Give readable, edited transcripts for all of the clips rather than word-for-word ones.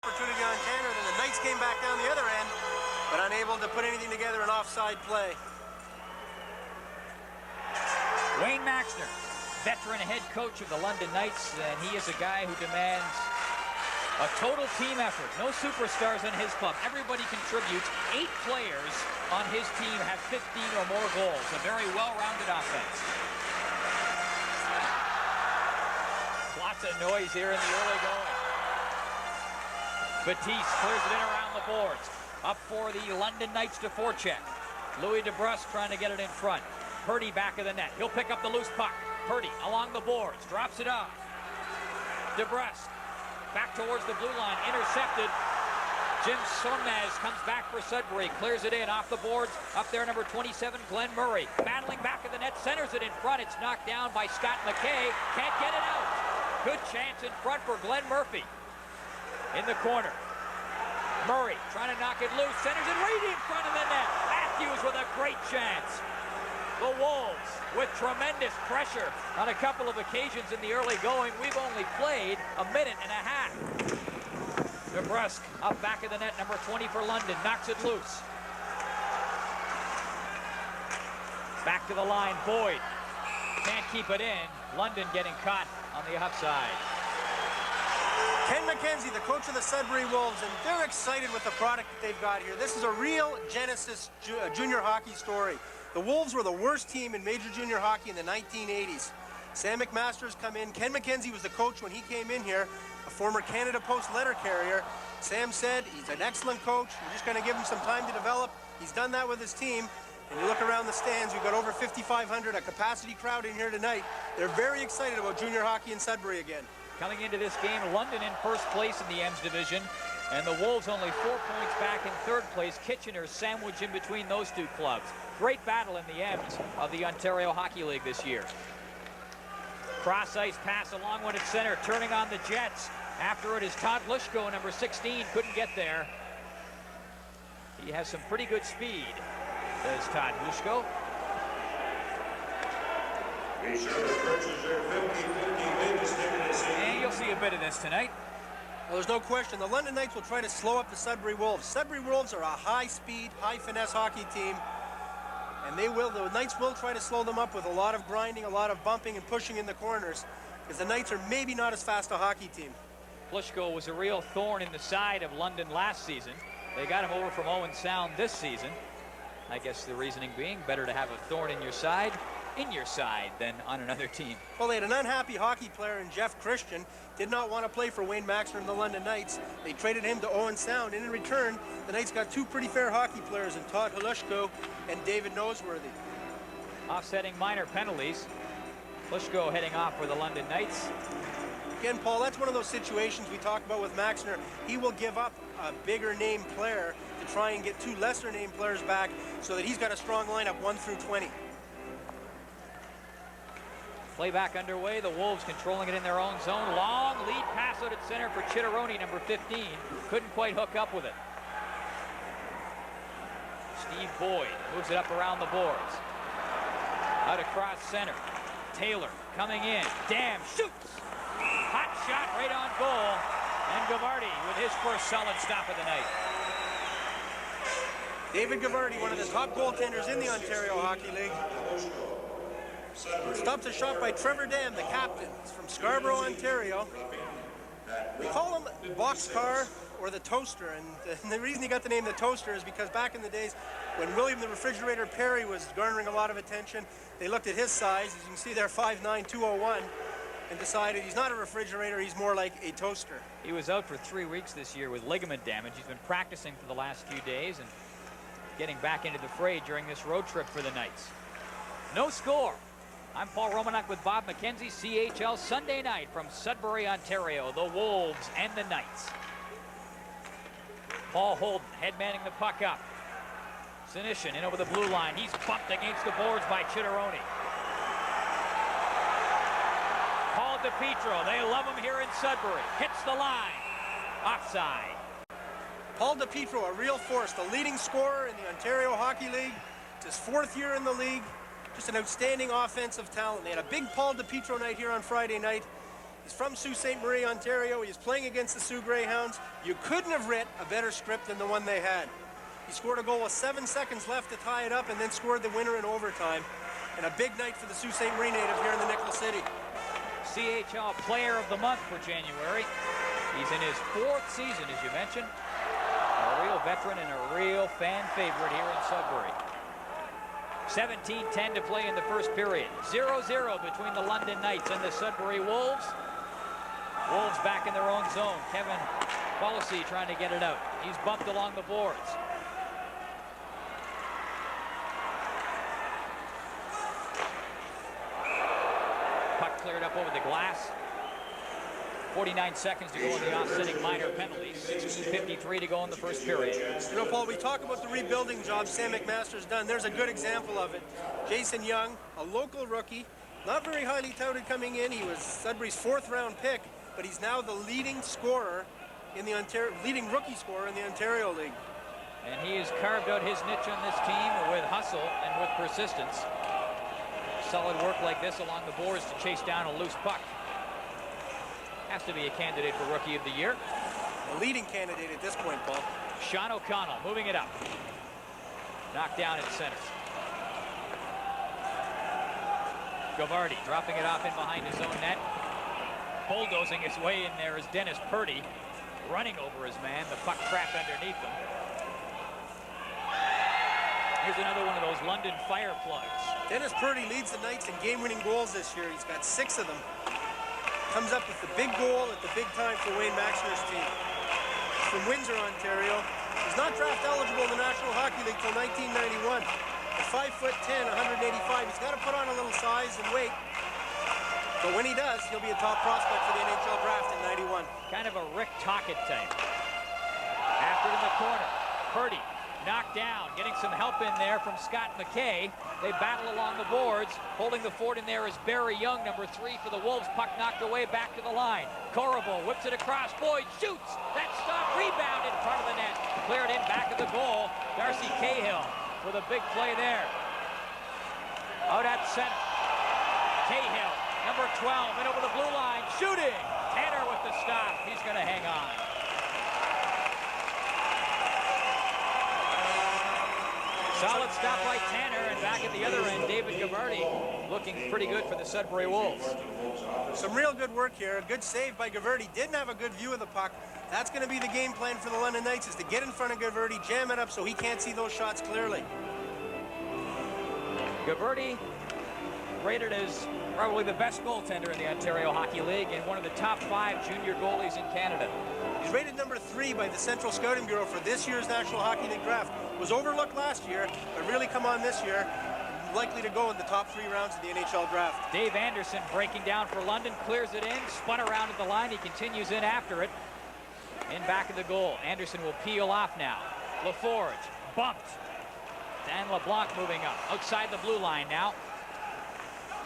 Opportunity on Tanner, then the Knights came back down the other end, but unable to put anything together, an offside play. Wayne Maxner, veteran head coach of the London Knights, and he is a guy who demands a total team effort. No superstars in his club. Everybody contributes. 8 players on his team have 15 or more goals. A very well-rounded offense. Lots of noise here in the early going. Batiste clears it in around the boards. Up for the London Knights to forecheck. Louis DeBrusque trying to get it in front. Purdy back of the net. He'll pick up the loose puck. Purdy along the boards. Drops it off. DeBrusque back towards the blue line. Intercepted. Jim Somaz comes back for Sudbury. Clears it in off the boards. Up there, number 27, Glenn Murray. Battling back of the net. Centers it in front. It's knocked down by Scott McKay. Can't get it out. Good chance in front for Glenn Murphy. In the corner. Murray trying to knock it loose. Centers it right in front of the net. Matthews with a great chance. The Wolves with tremendous pressure on a couple of occasions in the early going. We've only played a minute and a half. DeBrusque up back of the net, number 20 for London. Knocks it loose. Back to the line, Boyd. Can't keep it in. London getting caught on the offside. Ken McKenzie, the coach of the Sudbury Wolves, and they're excited with the product that they've got here. This is a real Genesis junior hockey story. The Wolves were the worst team in major junior hockey in the 1980s. Sam McMaster's come in. Ken McKenzie was the coach when he came in here, a former Canada Post letter carrier. Sam said he's an excellent coach. We're just going to give him some time to develop. He's done that with his team. And you look around the stands, we've got over 5,500, a capacity crowd in here tonight. They're very excited about junior hockey in Sudbury again. Coming into this game, London in first place in the Ems division, and the Wolves only 4 points back in third place. Kitchener sandwiched in between those two clubs. Great battle in the Ems of the Ontario Hockey League this year. Cross-ice pass along one at center, turning on the Jets. After it is Todd Lushko, number 16, couldn't get there. He has some pretty good speed, does Todd Lushko. Be sure to purchase your 50/50 Vegas ticket to see. And you'll see a bit of this tonight. Well, there's no question. The London Knights will try to slow up the Sudbury Wolves. Sudbury Wolves are a high-speed, high-finesse hockey team. And they will, the Knights will try to slow them up with a lot of grinding, a lot of bumping and pushing in the corners, because the Knights are maybe not as fast a hockey team. Plushko was a real thorn in the side of London last season. They got him over from Owen Sound this season. I guess the reasoning being better to have a thorn in your side than on another team. Well, they had an unhappy hockey player in Jeff Christian. Did not want to play for Wayne Maxner and the London Knights. They traded him to Owen Sound, and in return, the Knights got 2 pretty fair hockey players in Todd Hlushko and David Noseworthy. Offsetting minor penalties. Hlushko heading off for the London Knights. Again, Paul, that's one of those situations we talked about with Maxner. He will give up a bigger name player to try and get 2 lesser name players back so that he's got a strong lineup 1 through 20. Play back underway. The Wolves controlling it in their own zone. Long lead pass out at center for Chitteroni, number 15. Couldn't quite hook up with it. Steve Boyd moves it up around the boards. Out across center. Taylor coming in. Dam shoots. Hot shot right on goal. And Gabardi with his first solid stop of the night. David Gabardi, one of the top goaltenders in the Ontario Hockey League. Stops a shot by Trevor Dam, the captain. He's from Scarborough, Ontario. We call him Boxcar or the Toaster, and the reason he got the name the Toaster is because back in the days when William the Refrigerator Perry was garnering a lot of attention, they looked at his size, as you can see there, 5'9", 201, and decided he's not a refrigerator, he's more like a toaster. He was out for 3 weeks this year with ligament damage. He's been practicing for the last few days and getting back into the fray during this road trip for the Knights. No score. I'm Paul Romanuk with Bob McKenzie, CHL Sunday Night from Sudbury, Ontario, the Wolves and the Knights. Paul Holden head-manning the puck up. Sinishin in over the blue line. He's bumped against the boards by Chitteroni. Paul Dipietro, they love him here in Sudbury. Hits the line. Offside. Paul Dipietro, a real force, the leading scorer in the Ontario Hockey League. It's his 4th year in the league. Just an outstanding offensive talent. They had a big Paul Dipietro night here on Friday night. He's from Sault Ste. Marie, Ontario. He is playing against the Sioux Greyhounds. You couldn't have writ a better script than the one they had. He scored a goal with 7 seconds left to tie it up and then scored the winner in overtime. And a big night for the Sault Ste. Marie native here in the Nickel City. CHL Player of the Month for January. He's in his 4th season, as you mentioned. A real veteran and a real fan favorite here in Sudbury. 17:10 to play in the first period. 0-0 between the London Knights and the Sudbury Wolves. Wolves back in their own zone. Kevin Policy trying to get it out. He's bumped along the boards. Puck cleared up over the glass. 49 seconds to go in the offsetting minor penalties. 6:53 to go in the first period. You know, Paul, we talk about the rebuilding job Sam McMaster's done. There's a good example of it. Jason Young, a local rookie, not very highly touted coming in. He was Sudbury's 4th round pick, but he's now the leading scorer in the leading rookie scorer in the Ontario League. And he has carved out his niche on this team with hustle and with persistence. Solid work like this along the boards to chase down a loose puck. Has to be a candidate for Rookie of the Year. A leading candidate at this point, Paul. Sean O'Connell moving it up. Knocked down in center. Gabardi dropping it off in behind his own net. Bulldozing his way in there is Dennis Purdy. Running over his man. The puck trapped underneath him. Here's another one of those London fire plugs. Dennis Purdy leads the Knights in game-winning goals this year. He's got 6 of them. Comes up with the big goal at the big time for Wayne Maxner's team. He's from Windsor, Ontario. He's not draft eligible in the National Hockey League till 1991. At 5'10", 185, he's got to put on a little size and weight. But when he does, he'll be a top prospect for the NHL draft in 91. Kind of a Rick Tocchet type. After it in the corner. Purdy knocked down, getting some help in there from Scott McKay. They battle along the boards. Holding the fort in there is Barry Young, number 3 for the Wolves. Puck knocked away back to the line. Corvo whips it across. Boyd shoots. That stop, rebound in front of the net. Cleared in back of the goal. Darcy Cahill with a big play there. Out at center. Cahill, number 12, in over the blue line. Shooting. Tanner with the stop. He's going to hang on. Solid stop by Tanner, and back at the other end, David Gabardi looking pretty good for the Sudbury Wolves. Some real good work here. A good save by Gabardi. Didn't have a good view of the puck. That's going to be the game plan for the London Knights, is to get in front of Gabardi, jam it up so he can't see those shots clearly. Gabardi rated as probably the best goaltender in the Ontario Hockey League and one of the top 5 junior goalies in Canada. He's rated number 3 by the Central Scouting Bureau for this year's National Hockey League draft. Was overlooked last year, but really come on this year. Likely to go in the top 3 rounds of the NHL draft. Dave Anderson breaking down for London, clears it in, spun around at the line. He continues in after it. In back of the goal. Anderson will peel off now. LaForge bumped. Dan LeBlanc moving up. Outside the blue line now.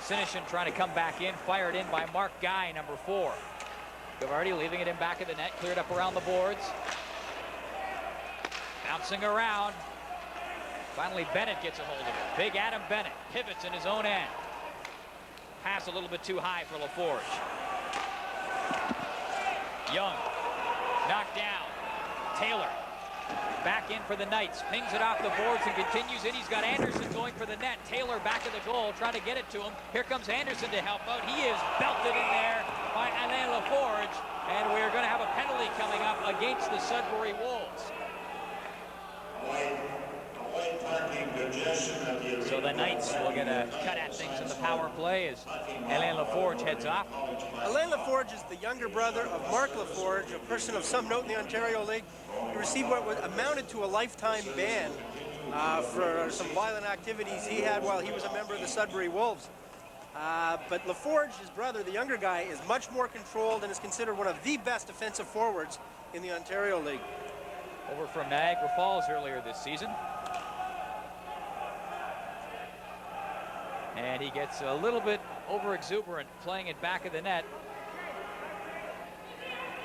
Sinishin trying to come back in. Fired in by Mark Guy, number 4. Gabardi leaving it in back of the net. Cleared up around the boards. Bouncing around. Finally, Bennett gets a hold of it. Big Adam Bennett pivots in his own end. Pass a little bit too high for LaForge. Young knocked down. Taylor back in for the Knights. Pings it off the boards and continues in. He's got Anderson going for the net. Taylor back of the goal trying to get it to him. Here comes Anderson to help out. He is belted in there by Alain LaForge. And we're going to have a penalty coming up against the Sudbury Wolves. So the Knights will get a cut at things in the power play as Alain LaForge heads off. Alain LaForge is the younger brother of Mark LaForge, a person of some note in the Ontario League. He received what was amounted to a lifetime ban for some violent activities he had while he was a member of the Sudbury Wolves. But LaForge, his brother, the younger guy, is much more controlled and is considered one of the best defensive forwards in the Ontario League. Over from Niagara Falls earlier this season. And he gets a little bit over-exuberant playing it back of the net.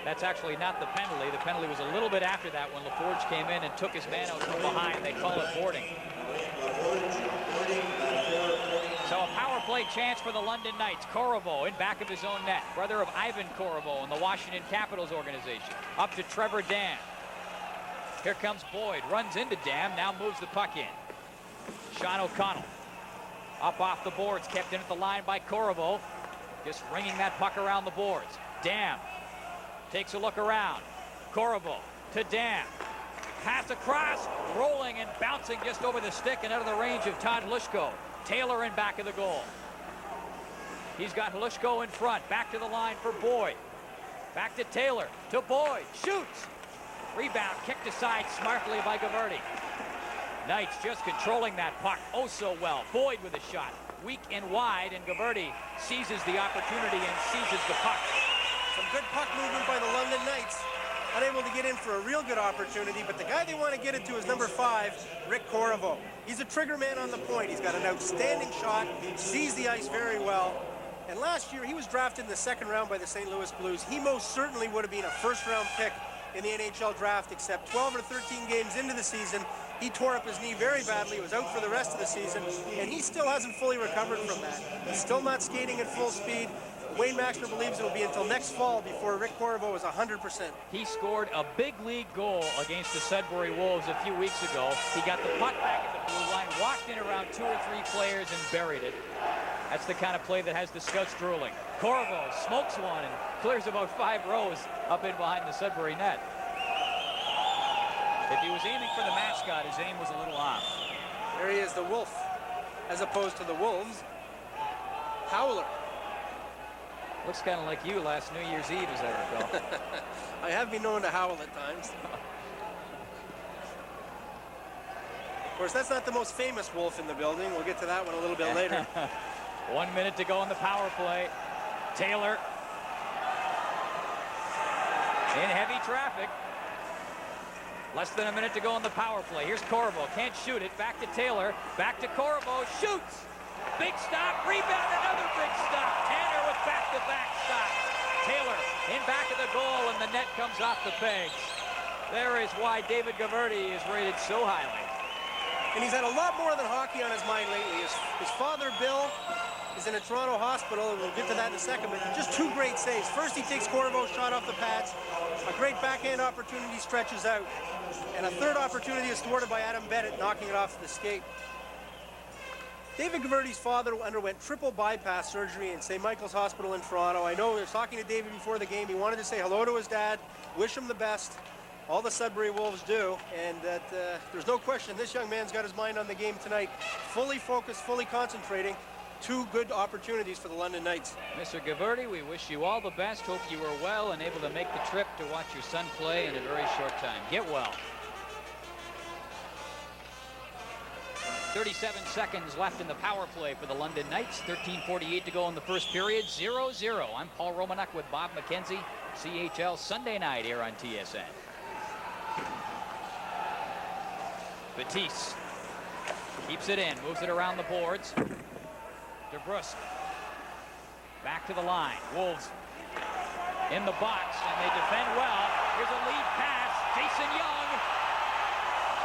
That's actually not the penalty. The penalty was a little bit after that when LaForge came in and took his man out from behind. They call it boarding. So a power play chance for the London Knights. Corvo in back of his own net. Brother of Ivan Corvo in the Washington Capitals organization. Up to Trevor Dam. Here comes Boyd. Runs into Dam. Now moves the puck in. Sean O'Connell. Up off the boards. Kept in at the line by Corvo. Just ringing that puck around the boards. Dam takes a look around. Corvo to Dam. Pass across. Rolling and bouncing just over the stick and out of the range of Todd Hlushko. Taylor in back of the goal. He's got Hlushko in front. Back to the line for Boyd. Back to Taylor. To Boyd. Shoots. Rebound kicked aside smartly by Gabardi. Knights just controlling that puck oh so well. Boyd with a shot. Weak and wide, and Gabardi seizes the opportunity and seizes the puck. Some good puck movement by the London Knights. Unable to get in for a real good opportunity, but the guy they want to get it to is number 5, Rick Corvo. He's a trigger man on the point. He's got an outstanding shot, sees the ice very well. And last year, he was drafted in the 2nd round by the St. Louis Blues. He most certainly would have been a first-round pick in the NHL draft, except 12 or 13 games into the season, he tore up his knee very badly. He was out for the rest of the season, and he still hasn't fully recovered from that. He's still not skating at full speed. Wayne Maxner believes it will be until next fall before Rick Corvo is 100%. He scored a big league goal against the Sudbury Wolves a few weeks ago. He got the puck back at the blue line, walked in around 2 or 3 players and buried it. That's the kind of play that has the scouts drooling. Corvo smokes one and clears about 5 rows up in behind the Sudbury net. If he was aiming for the mascot, his aim was a little off. There he is, the Wolf, as opposed to the Wolves. Howler. Looks kind of like you last New Year's Eve, as I recall. I have been known to howl at times. Of course, that's not the most famous Wolf in the building. We'll get to that one a little bit later. 1 minute to go on the power play. Taylor in heavy traffic. Less than a minute to go on the power play. Here's Corvo. Can't shoot it. Back to Taylor. Back to Corvo. Shoots. Big stop. Rebound. Another big stop. Tanner with back-to-back stops. Taylor in back of the goal, and the net comes off the pegs. There is why David Gabardi is rated so highly. And he's had a lot more than hockey on his mind lately. His father, Bill, is in a Toronto hospital, and we'll get to that in a second, but just 2 great saves. First, he takes Corvo's shot off the pads. A great backhand opportunity stretches out. And a 3rd opportunity is thwarted by Adam Bennett, knocking it off the skate. David Gabardi's father underwent triple bypass surgery in St. Michael's Hospital in Toronto. I know I was talking to David before the game. He wanted to say hello to his dad, wish him the best. All the Sudbury Wolves do, and that there's no question this young man's got his mind on the game tonight. Fully focused, fully concentrating. 2 good opportunities for the London Knights. Mr. Gabardi, we wish you all the best. Hope you were well and able to make the trip to watch your son play in a very short time. Get well. 37 seconds left in the power play for the London Knights. 13:48 to go in the first period. 0-0. I'm Paul Romanuk with Bob McKenzie. CHL Sunday Night here on TSN. Batiste keeps it in, moves it around the boards. To Brusque. Back to the line. Wolves in the box, and they defend well. Here's a lead pass. Jason Young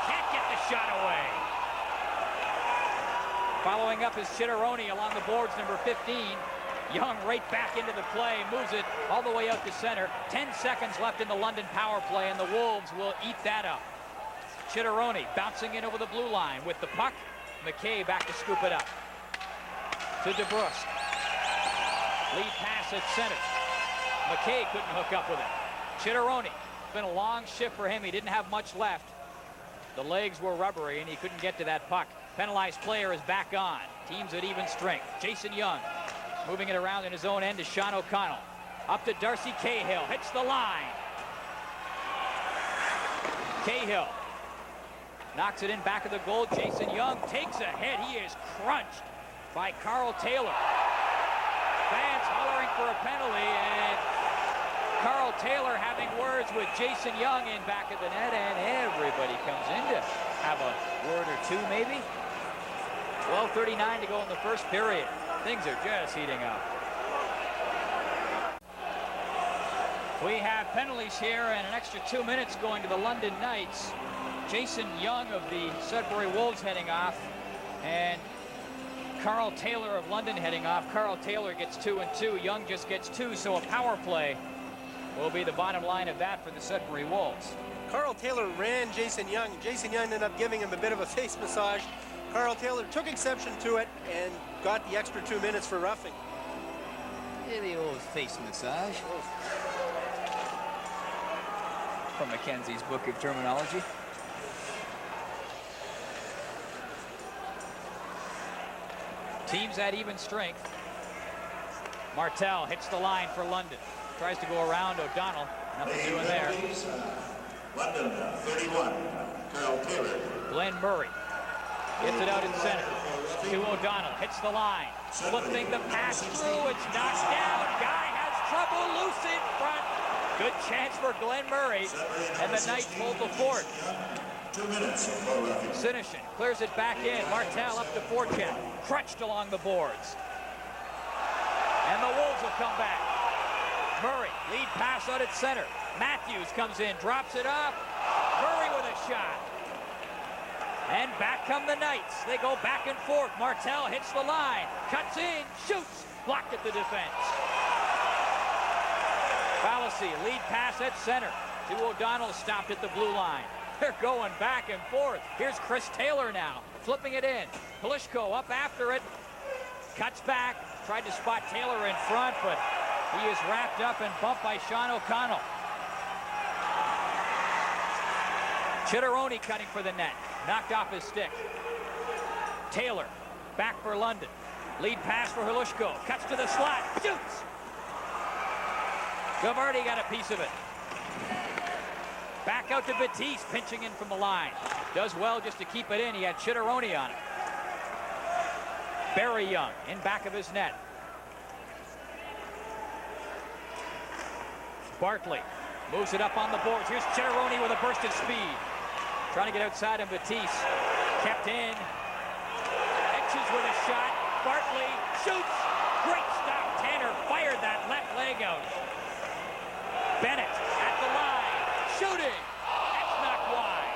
can't get the shot away. Following up is Chitteroni along the boards, number 15. Young right back into the play, moves it all the way out to center. 10 seconds left in the London power play, and the Wolves will eat that up. Chitteroni bouncing in over the blue line with the puck. McKay back to scoop it up. To DeBrusque. Lead pass at center. McKay couldn't hook up with it. Chitteroni. It's been a long shift for him. He didn't have much left. The legs were rubbery, and he couldn't get to that puck. Penalized player is back on. Teams at even strength. Jason Young moving it around in his own end to Sean O'Connell. Up to Darcy Cahill. Hits the line. Cahill knocks it in back of the goal. Jason Young takes a hit. He is crunched by Carl Taylor. Fans hollering for a penalty, and Carl Taylor having words with Jason Young in back of the net, and everybody comes in to have a word or two maybe. 12:39 to go in the first period. Things are just heating up. We have penalties here and an extra 2 minutes going to the London Knights. Jason Young of the Sudbury Wolves heading off, and Carl Taylor of London heading off. Carl Taylor gets 2 and 2. Young just gets 2, so a power play will be the bottom line of that for the Sudbury Wolves. Carl Taylor ran Jason Young. Jason Young ended up giving him a bit of a face massage. Carl Taylor took exception to it and got the extra 2 minutes for roughing. Yeah, the old face massage. From McKenzie's book of terminology. Teams at even strength. Martel hits the line for London. Tries to go around O'Donnell. Nothing doing there. London, 31, Carl Taylor. Glenn Murray gets it out in center to O'Donnell. Hits the line. Flipping the pass through. It's knocked down. Guy has trouble. Loose in front. Good chance for Glenn Murray. And the Knights hold the fort. 2 minutes. Sinishin clears it back in. Martel up to forecheck. Crunched along the boards. And the Wolves will come back. Murray, lead pass out at center. Matthews comes in, drops it off. Murray with a shot. And back come the Knights. They go back and forth. Martel hits the line. Cuts in, shoots. Blocked at the defense. Fallacy, lead pass at center. To O'Donnell, stopped at the blue line. They're going back and forth. Here's Chris Taylor now, flipping it in. Polishko up after it. Cuts back. Tried to spot Taylor in front, but he is wrapped up and bumped by Sean O'Connell. Chitteroni cutting for the net. Knocked off his stick. Taylor back for London. Lead pass for Polishko. Cuts to the slot. Shoots! Gabardi got a piece of it. Back out to Batiste, pinching in from the line. Does well just to keep it in. He had Chitteroni on it. Barry Young in back of his net. Bartley moves it up on the boards. Here's Chitteroni with a burst of speed. Trying to get outside of Batiste. Kept in. Etches with a shot. Bartley shoots. Great stop. Tanner fired that left leg out. Bennett at the line. Shooting. That's not wide.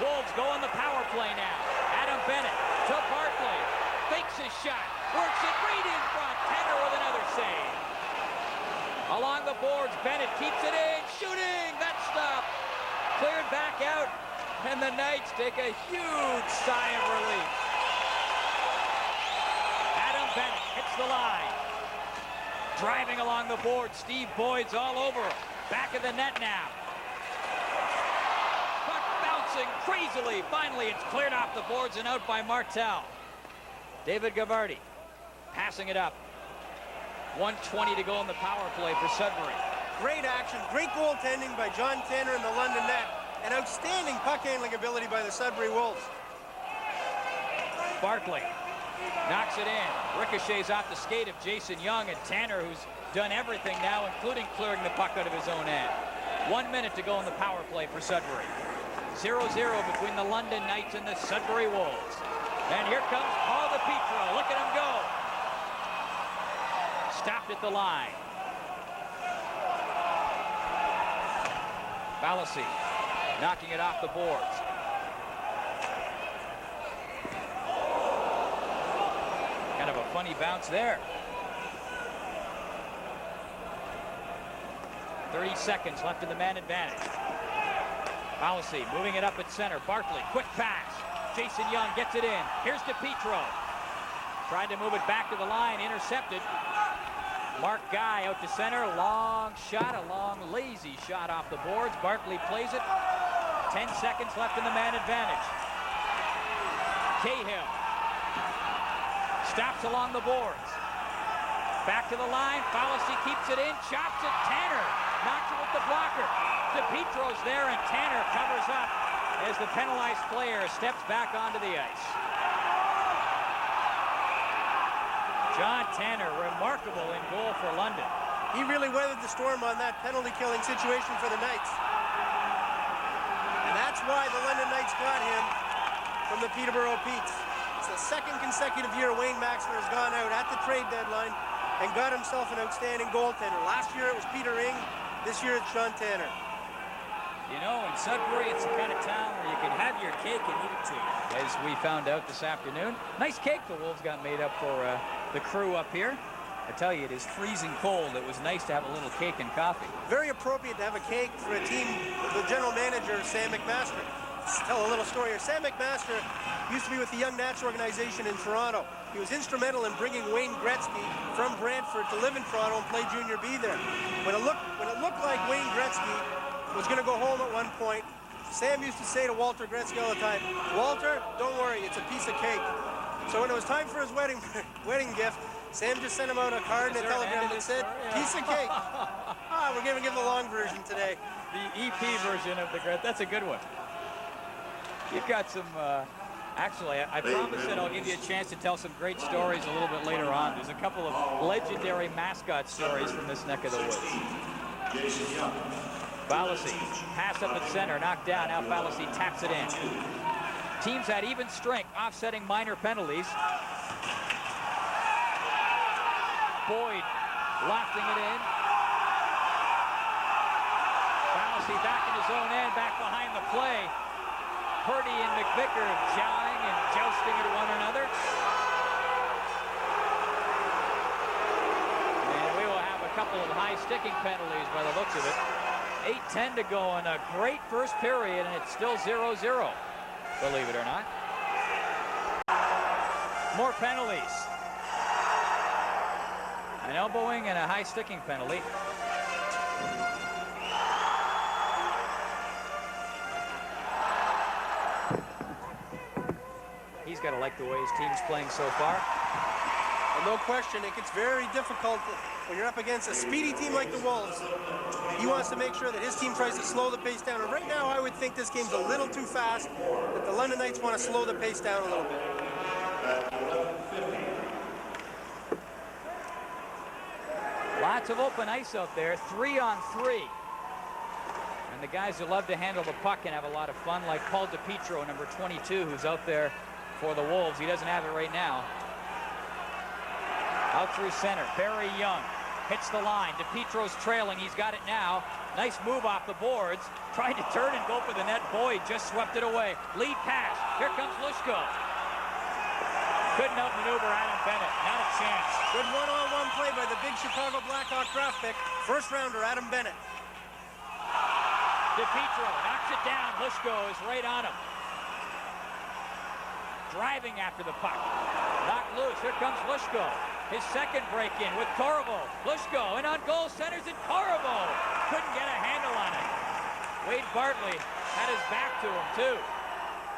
Wolves go on the power play now. Adam Bennett to Bartley. Fakes his shot. Works it right in front. Tanner with another save. Along the boards, Bennett keeps it in. Shooting. That stop. Cleared back out. And the Knights take a huge sigh of relief. Adam Bennett hits the line. Driving along the board. Steve Boyd's all over him. Back of the net now. Puck bouncing crazily. Finally, it's cleared off the boards and out by Martel. David Gabardi passing it up. 1:20 to go in the power play for Sudbury. Great action, great goaltending by John Tanner in the London net, and outstanding puck handling ability by the Sudbury Wolves. Bartley knocks it in. Ricochets off the skate of Jason Young, and Tanner, who's done everything now, including clearing the puck out of his own end. 1 minute to go in the power play for Sudbury. 0-0 between the London Knights and the Sudbury Wolves. And here comes Paul Dipietro. Look at him go. Stopped at the line. Fallacy knocking it off the boards. Kind of a funny bounce there. 30 seconds left in the man advantage. Fallacy moving it up at center. Bartley, quick pass. Jason Young gets it in. Here's Dipietro. Tried to move it back to the line, intercepted. Mark Guy out to center, long shot, a long lazy shot off the boards. Bartley plays it. 10 seconds left in the man advantage. Cahill stops along the boards. Back to the line, Fallacy keeps it in, chops it, Tanner knocks it with the blocker. Dipietro's there and Tanner covers up as the penalized player steps back onto the ice. John Tanner, remarkable in goal for London. He really weathered the storm on that penalty-killing situation for the Knights. And that's why the London Knights got him from the Peterborough Petes. It's the second consecutive year Wayne Maxler has gone out at the trade deadline and got himself an outstanding goaltender. Last year it was Peter Ing. This year it's John Tanner. You know, in Sudbury, it's the kind of town where you can have your cake and eat it too. As we found out this afternoon, nice cake the Wolves got made up for the crew up here. I tell you, it is freezing cold. It was nice to have a little cake and coffee. Very appropriate to have a cake for a team. The general manager, Sam McMaster. Let's tell a little story here. Sam McMaster used to be with the Young Nats organization in Toronto. He was instrumental in bringing Wayne Gretzky from Brantford to live in Toronto and play Junior B there. When it looked like Wayne Gretzky was going to go home at one point, Sam used to say to Walter Gretzky all the time, "Walter, don't worry, it's a piece of cake." So when it was time for his wedding gift, Sam just sent him out a card and a telegram that said, "Piece of cake." We're going to give the long version today. The EP version of the Gret. That's a good one. You've got some, actually, I promise that I'll give you a chance to tell some great stories a little bit later on. There's a couple of legendary mascot stories from this neck of the woods. Fallacy, pass up at center, knocked down. Now Fallacy taps it in. Teams had even strength, offsetting minor penalties. Boyd lofting it in. Fallacy back in his own end, back behind the play. Purdy and McVicker jawing and jousting at one another. And we will have a couple of high sticking penalties by the looks of it. 8:10 to go in a great first period, and it's still 0-0, believe it or not. More penalties. An elbowing and a high sticking penalty. He's got to like the way his team's playing so far. And no question, it gets very difficult when you're up against a speedy team like the Wolves. He wants to make sure that his team tries to slow the pace down. And right now, I would think this game's a little too fast, that the London Knights want to slow the pace down a little bit. Lots of open ice out there, 3-on-3. And the guys who love to handle the puck and have a lot of fun, like Paul Dipietro, number 22, who's out there for the Wolves. He doesn't have it right now. Out through center, Barry Young hits the line. Dipietro's trailing, he's got it now. Nice move off the boards. Tried to turn and go for the net. Boyd just swept it away. Lead pass, here comes Lushko. Couldn't outmaneuver Adam Bennett, not a chance. Good one-on-one play by the big Chicago Blackhawk draft pick. First rounder, Adam Bennett. Dipietro knocks it down. Lushko is right on him. Driving after the puck. Knocked loose. Here comes Lushko. His second break-in with Corvo. Lushko in on goal, centers and Corvo couldn't get a handle on it. Wade Bartley had his back to him too.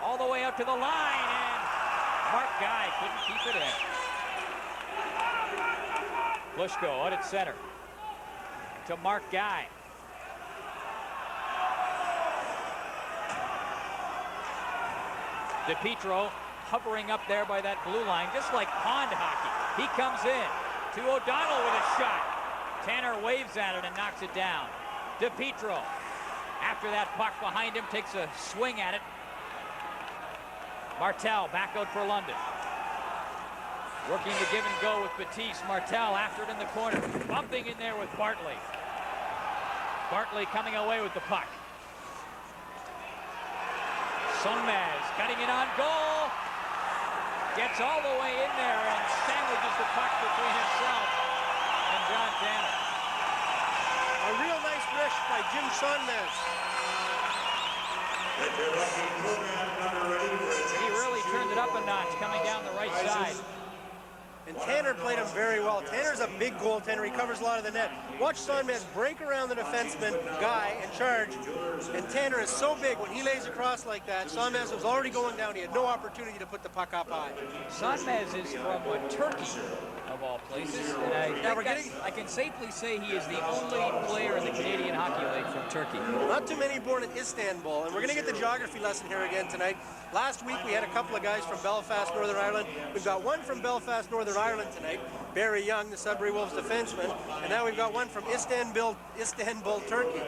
All the way out to the line, and Mark Guy couldn't keep it in. Lushko out at center to Mark Guy. Dipietro hovering up there by that blue line, just like pond hockey. He comes in to O'Donnell with a shot. Tanner waves at it and knocks it down. Dipietro, after that puck behind him, takes a swing at it. Martel back out for London. Working the give and go with Batiste. Martel after it in the corner. Bumping in there with Bartley. Bartley coming away with the puck. Sonmez cutting it on goal. Gets all the way in there and sandwiches the puck between himself and John Tanner. A real nice wrist by Jim Sonmez. He really turned it up a notch coming down the right side. And Tanner played him very well. Tanner's a big goaltender. He covers a lot of the net. Watch Sonmez break around the defenseman, Guy, and charge. And Tanner is so big, when he lays across like that, Sonmez was already going down. He had no opportunity to put the puck up high. Sonmez is from Turkey, of all places. And I can safely say he is the only player in the Canadian Hockey League from Turkey. Not too many born in Istanbul. And we're going to get the geography lesson here again tonight. Last week we had a couple of guys from Belfast, Northern Ireland. We've got one from Belfast, Northern Ireland tonight, Barry Young, the Sudbury Wolves defenseman. And now we've got one from Istanbul, Turkey.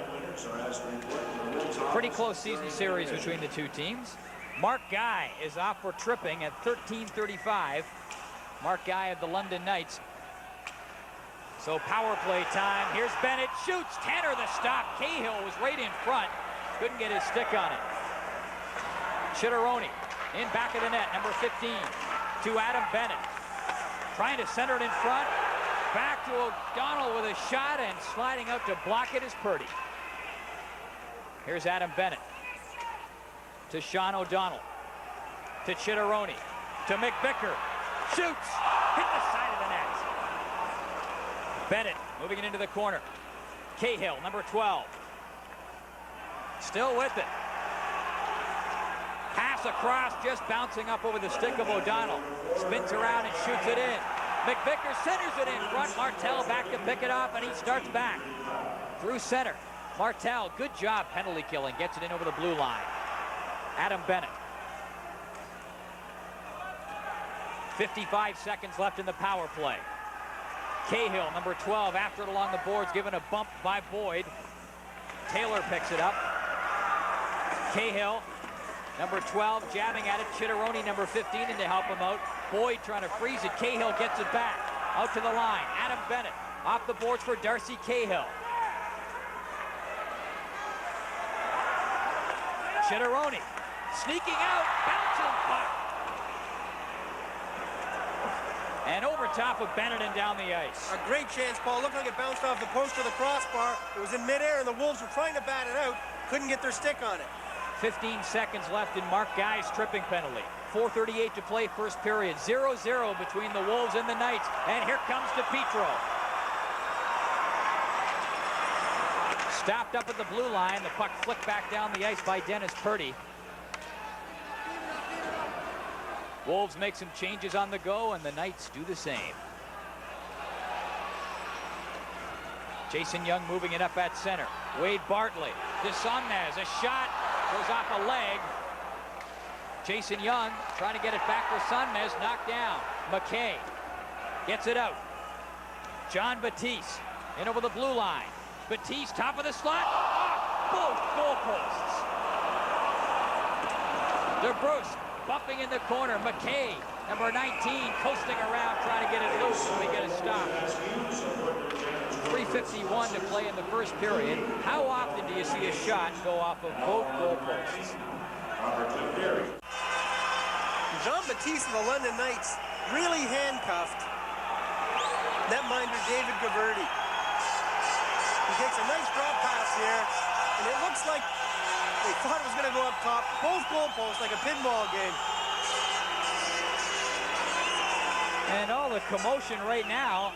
Pretty close season series between the two teams. Mark Guy is off for tripping at 13:35. Mark Guy of the London Knights. So power play time. Here's Bennett, shoots. Tanner the stop. Cahill was right in front. Couldn't get his stick on it. Chitteroni in back of the net, number 15, to Adam Bennett. Trying to center it in front. Back to O'Donnell with a shot, and sliding out to block it is Purdy. Here's Adam Bennett. To Sean O'Donnell. To Chitteroni. To McVicker. Shoots! Hit the side of the net. Bennett moving it into the corner. Cahill, number 12. Still with it. Pass across, just bouncing up over the stick of O'Donnell. Spins around and shoots it in. McVicker centers it in front. Martel back to pick it up, and he starts back. Through center. Martel, good job penalty killing. Gets it in over the blue line. Adam Bennett. 55 seconds left in the power play. Cahill, number 12, after it along the boards, given a bump by Boyd. Taylor picks it up. Cahill, number 12, jabbing at it. Chitteroni, number 15, in to help him out. Boyd trying to freeze it. Cahill gets it back. Out to the line. Adam Bennett off the boards for Darcy Cahill. Chitteroni sneaking out. Bouncing puck. And over top of Bennett and down the ice. A great chance, Paul. Looked like it bounced off the post of the crossbar. It was in midair, and the Wolves were trying to bat it out. Couldn't get their stick on it. 15 seconds left in Mark Guy's tripping penalty. 4:38 to play first period. 0-0 between the Wolves and the Knights. And here comes Dipietro. Stopped up at the blue line. The puck flicked back down the ice by Dennis Purdy. Wolves make some changes on the go, and the Knights do the same. Jason Young moving it up at center. Wade Bartley to Somnaz. A shot goes off a leg. Jason Young trying to get it back for Somnaz. Knocked down. McKay gets it out. John Batiste in over the blue line. Batiste top of the slot. Off both goalposts. Brusque bumping in the corner. McKay, number 19, coasting around trying to get it loose, and we get a stop. 3:51 to play in the first period. How often do you see a shot go off of both goalposts? John Batiste of the London Knights really handcuffed netminder David Gabardi. He takes a nice drop pass here, and it looks like they thought it was going to go up top. Both goalposts, like a pinball game. And all the commotion right now.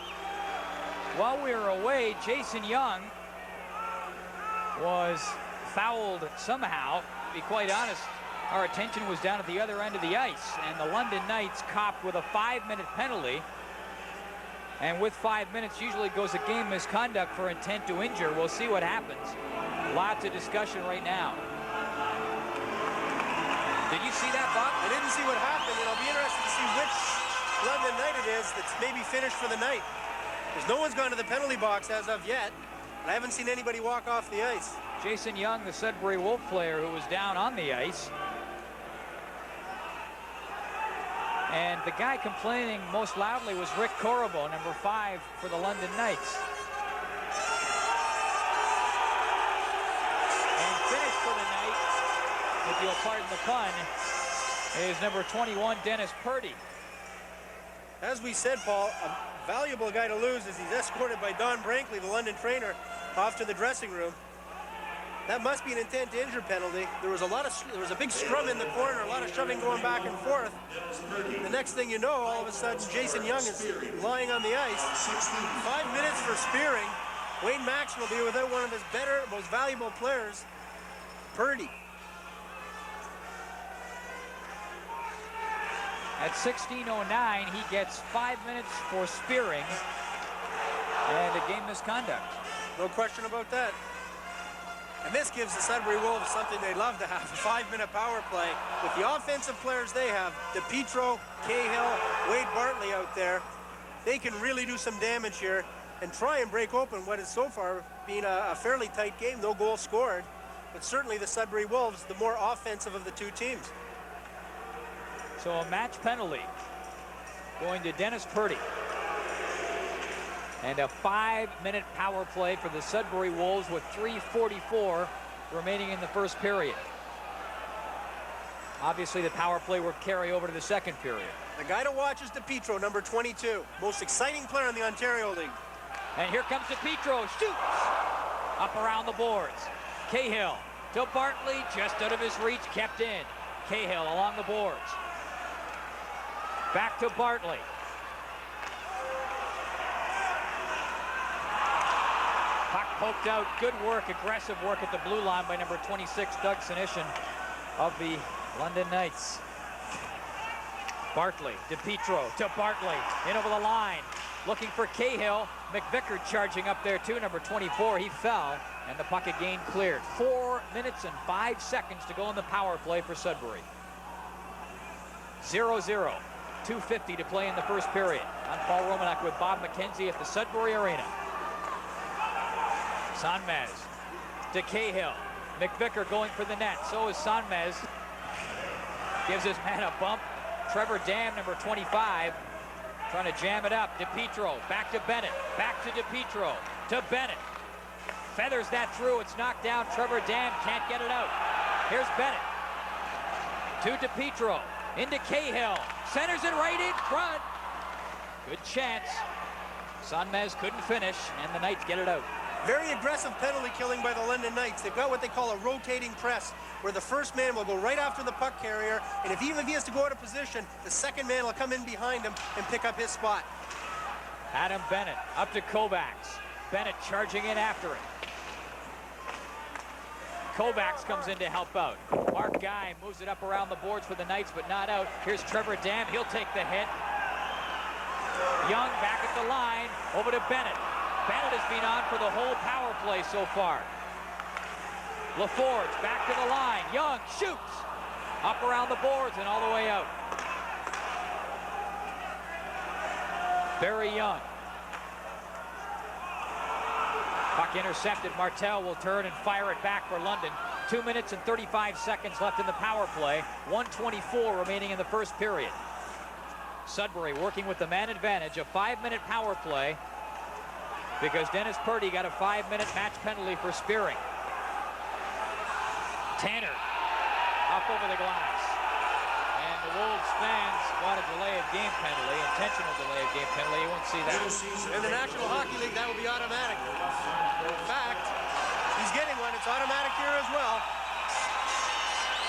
While we were away, Jason Young was fouled somehow. To be quite honest, our attention was down at the other end of the ice, and the London Knights copped with a 5-minute penalty. And with 5 minutes usually goes a game misconduct for intent to injure. We'll see what happens. Lots of discussion right now. Did you see that, Bob? I didn't see what happened, and I'll be interested to see which London Knight it is that's maybe finished for the night. Because no one's gone to the penalty box as of yet, and I haven't seen anybody walk off the ice. Jason Young, the Sudbury Wolf player who was down on the ice. And the guy complaining most loudly was Rick Corvo, number 5 for the London Knights. And finished for the night, if you'll pardon the pun, is number 21, Dennis Purdy. As we said, Paul, a valuable guy to lose as he's escorted by Don Brankley, the London trainer, off to the dressing room. That must be an intent to injure penalty. There was a big scrum in the corner, a lot of shoving going back and forth. The next thing you know, all of a sudden, Jason Young is lying on the ice. 5 minutes for spearing. Wayne Maxwell will be without one of his better, most valuable players, Purdy. At 16:09, he gets 5 minutes for spearing and a game misconduct. No question about that. And this gives the Sudbury Wolves something they'd love to have, a 5-minute power play. With the offensive players they have, Dipietro, Cahill, Wade Bartley out there, they can really do some damage here and try and break open what has so far been a fairly tight game, no goals scored. But certainly the Sudbury Wolves, the more offensive of the two teams. So a match penalty going to Dennis Purdy. And a 5-minute power play for the Sudbury Wolves with 3:44 remaining in the first period. Obviously, the power play will carry over to the second period. The guy to watch is Dipietro, number 22. Most exciting player in the Ontario League. And here comes Dipietro, shoots! Up around the boards. Cahill to Bartley, just out of his reach, kept in. Cahill along the boards. Back to Bartley. Puck poked out. Good work, aggressive work at the blue line by number 26, Doug Senishin of the London Knights. Bartley, Dipietro to Bartley, in over the line, looking for Cahill. McVicker charging up there too, number 24. He fell, and the puck again cleared. 4 minutes and 5 seconds to go in the power play for Sudbury. 0-0. 2:50 to play in the first period. I'm Paul Romanuk with Bob McKenzie at the Sudbury Arena. Sanmez to Cahill. McVicker going for the net. So is Sanmez. Gives his man a bump. Trevor Dam, number 25, trying to jam it up. Dipietro back to Bennett. Back to Dipietro to Bennett. Feathers that through. It's knocked down. Trevor Dam can't get it out. Here's Bennett to Dipietro. Into Cahill. Centers it right in front. Good chance. Sanmez couldn't finish, and the Knights get it out. Very aggressive penalty killing by the London Knights. They've got what they call a rotating press, where the first man will go right after the puck carrier, and even if he has to go out of position, the second man will come in behind him and pick up his spot. Adam Bennett up to Kovacs. Bennett charging in after it. Kovacs comes in to help out. Mark Guy moves it up around the boards for the Knights, but not out. Here's Trevor Dam. He'll take the hit. Young back at the line. Over to Bennett. Bennett has been on for the whole power play so far. LaForge back to the line. Young shoots. Up around the boards and all the way out. Barry Young. Puck intercepted. Martel will turn and fire it back for London. 2 minutes and 35 seconds left in the power play. 1:24 remaining in the first period. Sudbury working with the man advantage. A 5-minute power play because Dennis Purdy got a 5-minute match penalty for spearing. Tanner up over the glass. And the Wolves fans got a delay of game penalty, intentional delay of game penalty. You won't see that. In the National Hockey League, that will be automatic. In fact, he's getting one. It's automatic here as well.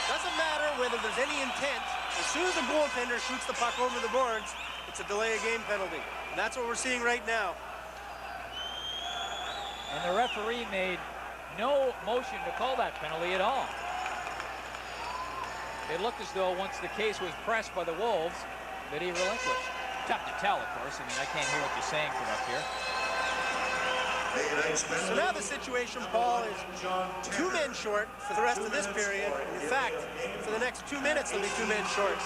Doesn't matter whether there's any intent. As soon as the goaltender shoots the puck over the boards, it's a delay of game penalty. And that's what we're seeing right now. And the referee made no motion to call that penalty at all. It looked as though once the case was pressed by the Wolves that he relinquished. Tough to tell, of course. I mean, I can't hear what you're saying from up here. So now the situation, Paul, is 2 men short for the rest of this period. In fact, for the next 2 minutes, they'll be 2 men short.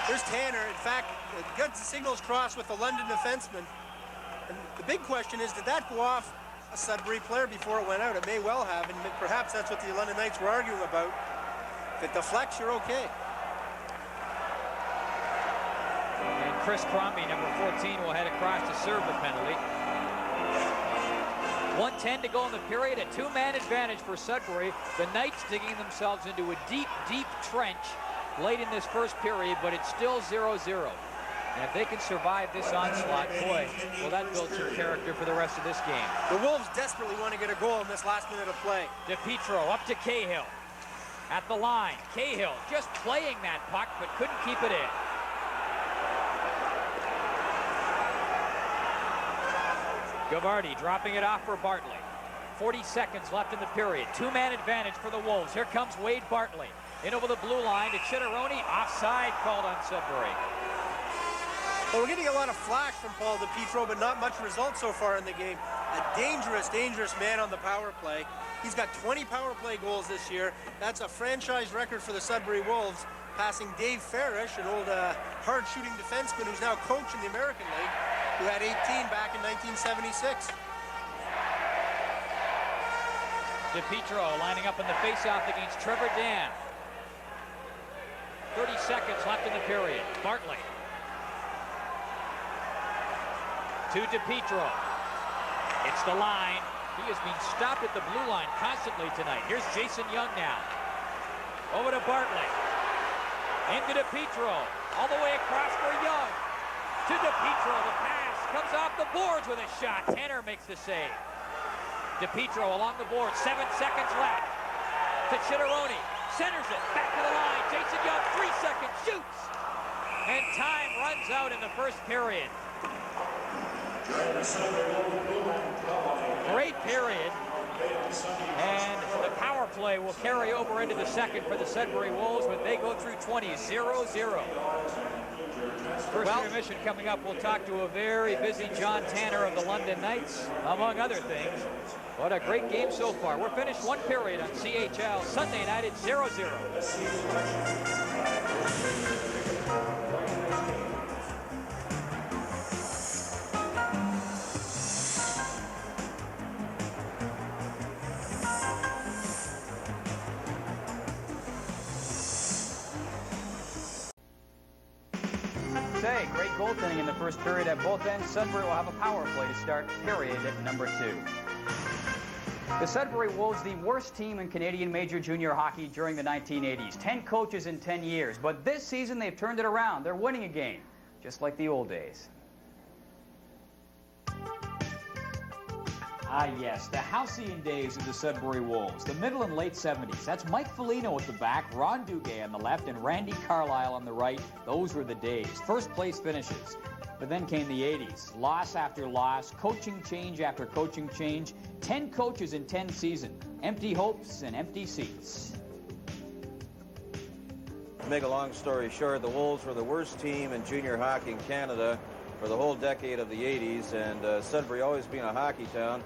There's Tanner. In fact, got the signals crossed with the London defenseman. And the big question is, did that go off a Sudbury player before it went out? It may well have, and perhaps that's what the London Knights were arguing about. If it deflects, you're okay. And Chris Crombie, number 14, will head across to serve the penalty. 1:10 to go in the period. A 2-man advantage for Sudbury. The Knights digging themselves into a deep, deep trench late in this first period, but it's still 0-0. And if they can survive this onslaught, boy, well, that builds some character for the rest of this game. The Wolves desperately want to get a goal in this last minute of play. Dipietro up to Cahill. At the line, Cahill just playing that puck, but couldn't keep it in. Gabardi dropping it off for Bartley. 40 seconds left in the period. 2-man advantage for the Wolves. Here comes Wade Bartley. In over the blue line to Chitteroni. Offside called on Sudbury. Well, we're getting a lot of flash from Paul Dipietro, but not much result so far in the game. A dangerous, dangerous man on the power play. He's got 20 power play goals this year. That's a franchise record for the Sudbury Wolves, passing Dave Farish, an old hard-shooting defenseman who's now coach in the American League, who had 18 back in 1976. Dipietro lining up in the faceoff against Trevor Dam. 30 seconds left in the period. Bartley. To Dipietro. It's the line. He has been stopped at the blue line constantly tonight. Here's Jason Young now. Over to Bartlett. Into Dipietro. All the way across for Young. To Dipietro. The pass comes off the boards with a shot. Tanner makes the save. Dipietro along the board. 7 seconds left. To Chitteroni. Centers it. Back to the line. Jason Young. 3 seconds. Shoots. And time runs out in the first period. Great period. And the power play will carry over into the second for the Sudbury Wolves, but they go through 20, 0-0. First intermission coming up, we'll talk to a very busy John Tanner of the London Knights, among other things. What a great game so far. We're finished one period on CHL Sunday night at 0-0. Great goaltending in the first period at both ends. Sudbury will have a power play to start period at number 2. The Sudbury Wolves, the worst team in Canadian Major Junior Hockey during the 1980s. 10 coaches in 10 years. But this season, they've turned it around. They're winning again, just like the old days. Ah, yes, the halcyon days of the Sudbury Wolves, the middle and late 70s. That's Mike Foligno at the back, Ron Duguay on the left, and Randy Carlisle on the right. Those were the days. First place finishes. But then came the 80s. Loss after loss, coaching change after coaching change. 10 coaches in 10 seasons. Empty hopes and empty seats. To make a long story short, the Wolves were the worst team in junior hockey in Canada for the whole decade of the 80s, and Sudbury always being a hockey town,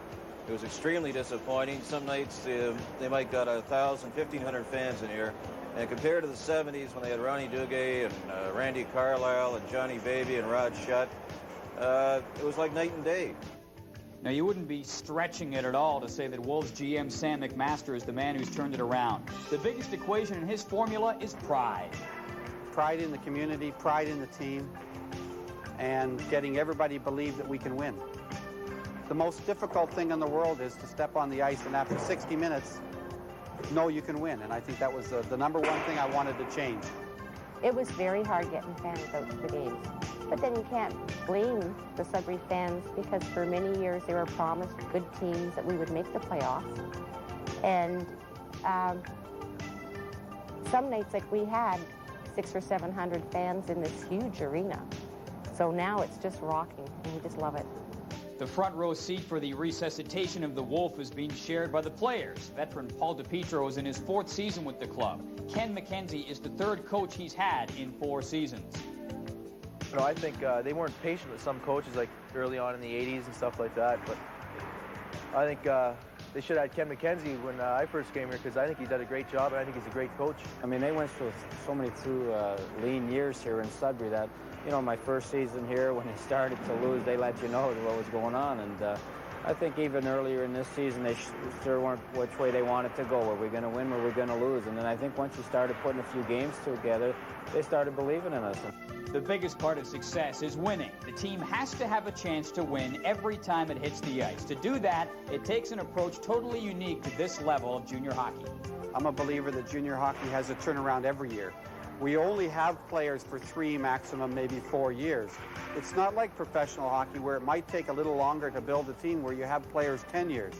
it was extremely disappointing. Some nights they might got 1,000, 1,500 fans in here. And compared to the 70s when they had Ronnie Duguay and Randy Carlisle and Johnny Baby and Rod Shutt, it was like night and day. Now, you wouldn't be stretching it at all to say that Wolves GM Sam McMaster is the man who's turned it around. The biggest equation in his formula is pride. Pride in the community, pride in the team, and getting everybody to believe that we can win. The most difficult thing in the world is to step on the ice and after 60 minutes, know you can win. And I think that was the number one thing I wanted to change. It was very hard getting fans out to the games. But then you can't blame the Sudbury fans because for many years they were promised good teams that we would make the playoffs. And some nights like we had 600 or 700 fans in this huge arena. So now it's just rocking and we just love it. The front row seat for the resuscitation of the Wolf is being shared by the players. Veteran Paul Dipietro is in his 4th season with the club. Ken McKenzie is the 3rd coach he's had in 4 seasons. You know, I think they weren't patient with some coaches like early on in the 80s and stuff like that, but I think they should have had Ken McKenzie when I first came here because I think he did a great job and I think he's a great coach. I mean, they went through so many lean years here in Sudbury that, you know, my first season here, when they started to lose, they let you know what was going on. And I think even earlier in this season, they sure weren't which way they wanted to go. Were we going to win? Were we going to lose? And then I think once you started putting a few games together, they started believing in us. The biggest part of success is winning. The team has to have a chance to win every time it hits the ice. To do that, it takes an approach totally unique to this level of junior hockey. I'm a believer that junior hockey has a turnaround every year. We only have players for 3, maximum maybe 4 years. It's not like professional hockey where it might take a little longer to build a team where you have players 10 years.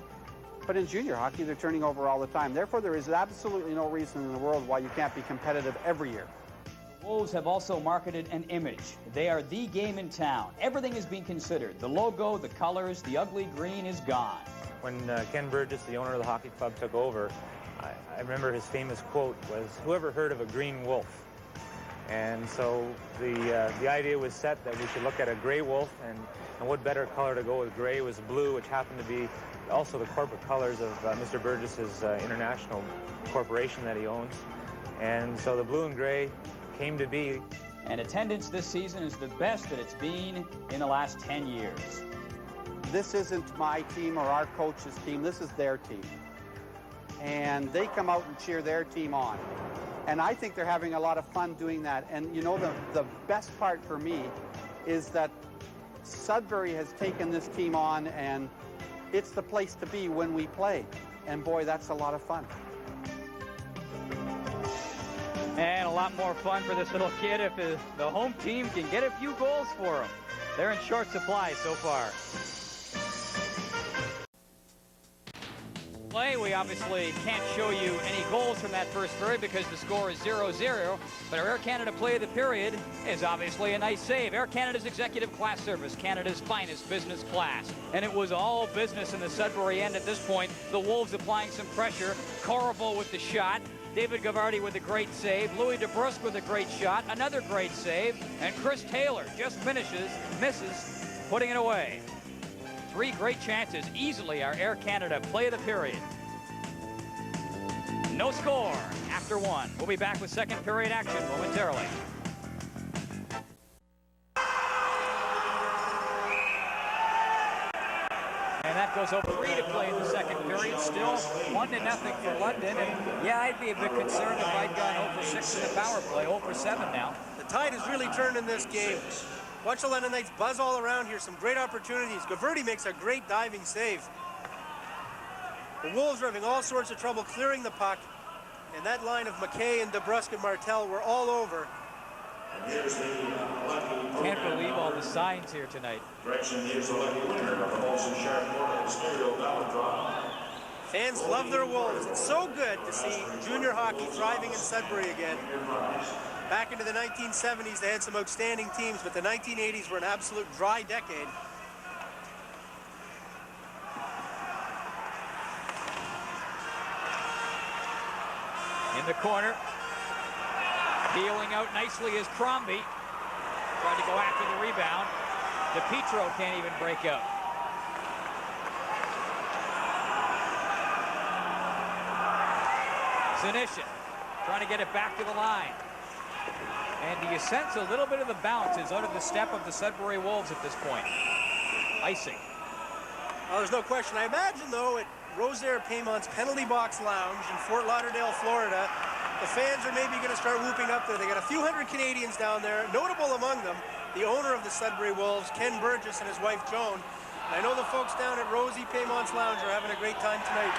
But in junior hockey, they're turning over all the time. Therefore, there is absolutely no reason in the world why you can't be competitive every year. The Wolves have also marketed an image. They are the game in town. Everything is being considered. The logo, the colors, the ugly green is gone. When Ken Burgess, the owner of the hockey club, took over, I remember his famous quote was, "Whoever heard of a green wolf?" And so the idea was set that we should look at a gray wolf, and what better color to go with gray was blue, which happened to be also the corporate colors of Mr. Burgess's international corporation that he owns. And so the blue and gray came to be. And attendance this season is the best that it's been in the last 10 years. This isn't my team or our coach's team. This is their team. And they come out and cheer their team on. And I think they're having a lot of fun doing that. And you know, the best part for me is that Sudbury has taken this team on and It's the place to be when we play. And boy, that's a lot of fun. And a lot more fun for this little kid if the home team can get a few goals for him. They're in short supply so far. We obviously can't show you any goals from that first period because the score is 0-0, but our Air Canada play of the period is obviously a nice save. Air Canada's executive class service, Canada's finest business class. And it was all business in the Sudbury end at this point. The Wolves applying some pressure. Corvo with the shot. David Gabardi with a great save. Louis DeBrusque with a great shot. Another great save. And Chris Taylor just misses, putting it away. 3 great chances, easily our Air Canada play of the period. No score after 1. We'll be back with second period action momentarily. And that goes over 3 to play in the second period. Still 1-0 for London. And yeah, I'd be a bit concerned if I'd gone 0-6 in the power play. 0-7 now. The tide has really turned in this game. Watch the London Knights buzz all around here. Some great opportunities. Gabardi makes a great diving save. The Wolves are having all sorts of trouble clearing the puck. And that line of McKay and DeBrusque and Martel were all over. Can't believe all the signs here tonight. Fans love their Wolves. It's so good to see junior hockey thriving in Sudbury again. Back into the 1970s, they had some outstanding teams, but the 1980s were an absolute dry decade. In the corner, peeling out nicely is Crombie. Tried to go after the rebound. Dipietro can't even break out. Zanishin trying to get it back to the line. And do you sense a little bit of the bounce is out of the step of the Sudbury Wolves at this point? Icing. Well, there's no question. I imagine, though, at Rosaire Paymont's Penalty Box Lounge in Fort Lauderdale, Florida, the fans are maybe going to start whooping up there. They got a few hundred Canadians down there, notable among them, the owner of the Sudbury Wolves, Ken Burgess, and his wife, Joan. And I know the folks down at Rosie Paymont's Lounge are having a great time tonight.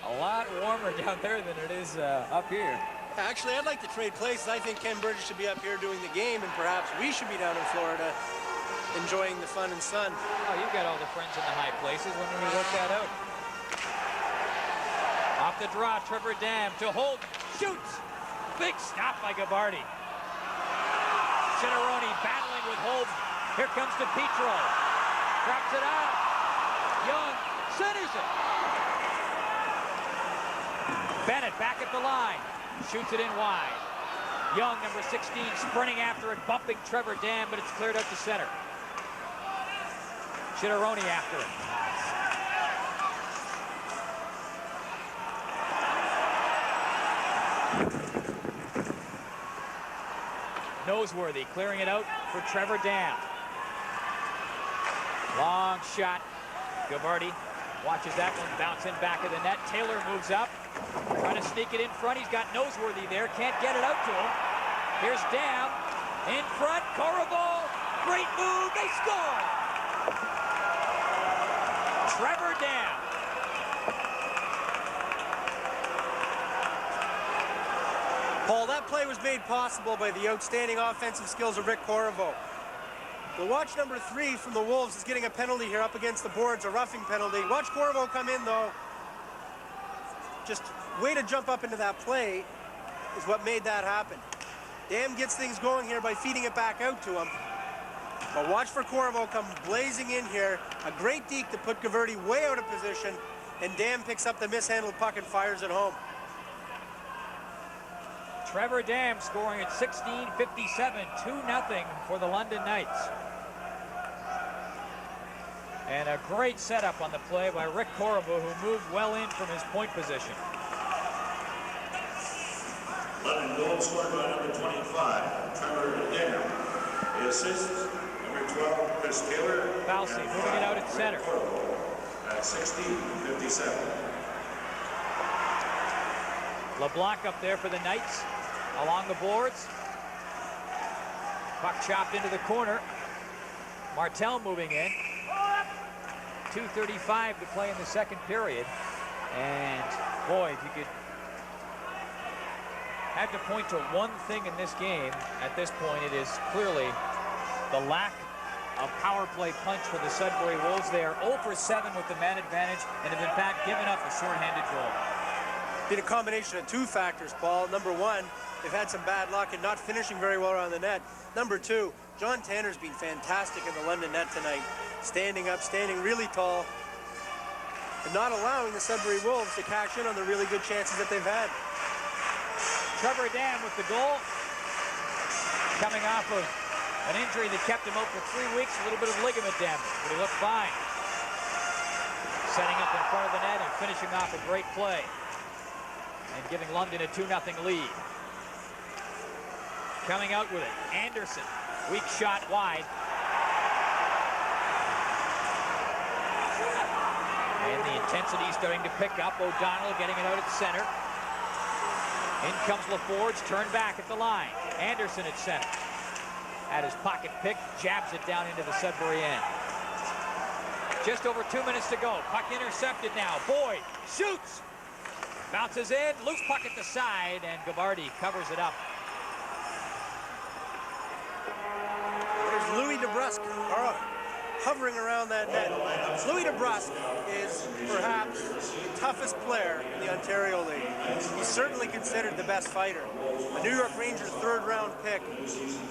A lot warmer down there than it is up here. Actually, I'd like to trade places. I think Ken Burgess should be up here doing the game, and perhaps we should be down in Florida enjoying the fun and sun. Oh, you've got all the friends in the high places. When do we work that out? Off the draw, Trevor Dam to Holt. Shoots! Big stop by Gabardi. Cinerone battling with Holt. Here comes Dipietro. Drops it out. Young centers it. Bennett back at the line. Shoots it in wide. Young, number 16, sprinting after it, bumping Trevor Dam, but it's cleared out to center. Cinerone after it. Noseworthy clearing it out for Trevor Dam. Long shot. Gabardi watches that one bounce in back of the net. Taylor moves up. Trying to sneak it in front. He's got Noseworthy there. Can't get it out to him. Here's Dam. In front. Corvo. Great move. They score. Trevor Dam. Paul, that play was made possible by the outstanding offensive skills of Rick Corvo. Well, watch number 3 from the Wolves is getting a penalty here up against the boards, a roughing penalty. Watch Corvo come in, though. Just way to jump up into that play is what made that happen. Dam gets things going here by feeding it back out to him. But watch for Corvo come blazing in here. A great deke to put Gabardi way out of position, and Dam picks up the mishandled puck and fires it home. Trevor Dam scoring at 16:57, 2-0 for the London Knights. And a great setup on the play by Rick Corvo, who moved well in from his point position. London goal scored by number 25, Trevor Dam. The assist, number 12, Chris Taylor. Balsi moving it out at center. At 16:57. LeBlanc up there for the Knights along the boards. Puck chopped into the corner. Martel moving in. 2:35 to play in the second period. And boy, if you could have to point to one thing in this game at this point, it is clearly the lack of power play punch for the Sudbury Wolves. They are 0 for 7 with the man advantage and have in fact given up a shorthanded goal. Been a combination of two factors, Paul. Number one, they've had some bad luck and not finishing very well around the net. Number two, John Tanner's been fantastic in the London net tonight. Standing up, standing really tall, and not allowing the Sudbury Wolves to cash in on the really good chances that they've had. Trevor Dam with the goal. Coming off of an injury that kept him out for 3 weeks, a little bit of ligament damage, but he looked fine. Setting up in front of the net and finishing off a great play. And giving London a 2-0 lead. Coming out with it, Anderson. Weak shot wide. And the intensity starting to pick up. O'Donnell getting it out at center. In comes LaForge, turned back at the line. Anderson at center. At his pocket pick, jabs it down into the Sudbury end. Just over 2 minutes to go. Puck intercepted now. Boyd shoots. Bounces in, loose puck at the side, and Gabardi covers it up. There's Louis DeBrusque hovering around that net. Louis DeBrusque is perhaps the toughest player in the Ontario League. He's certainly considered the best fighter. A New York Rangers third-round pick.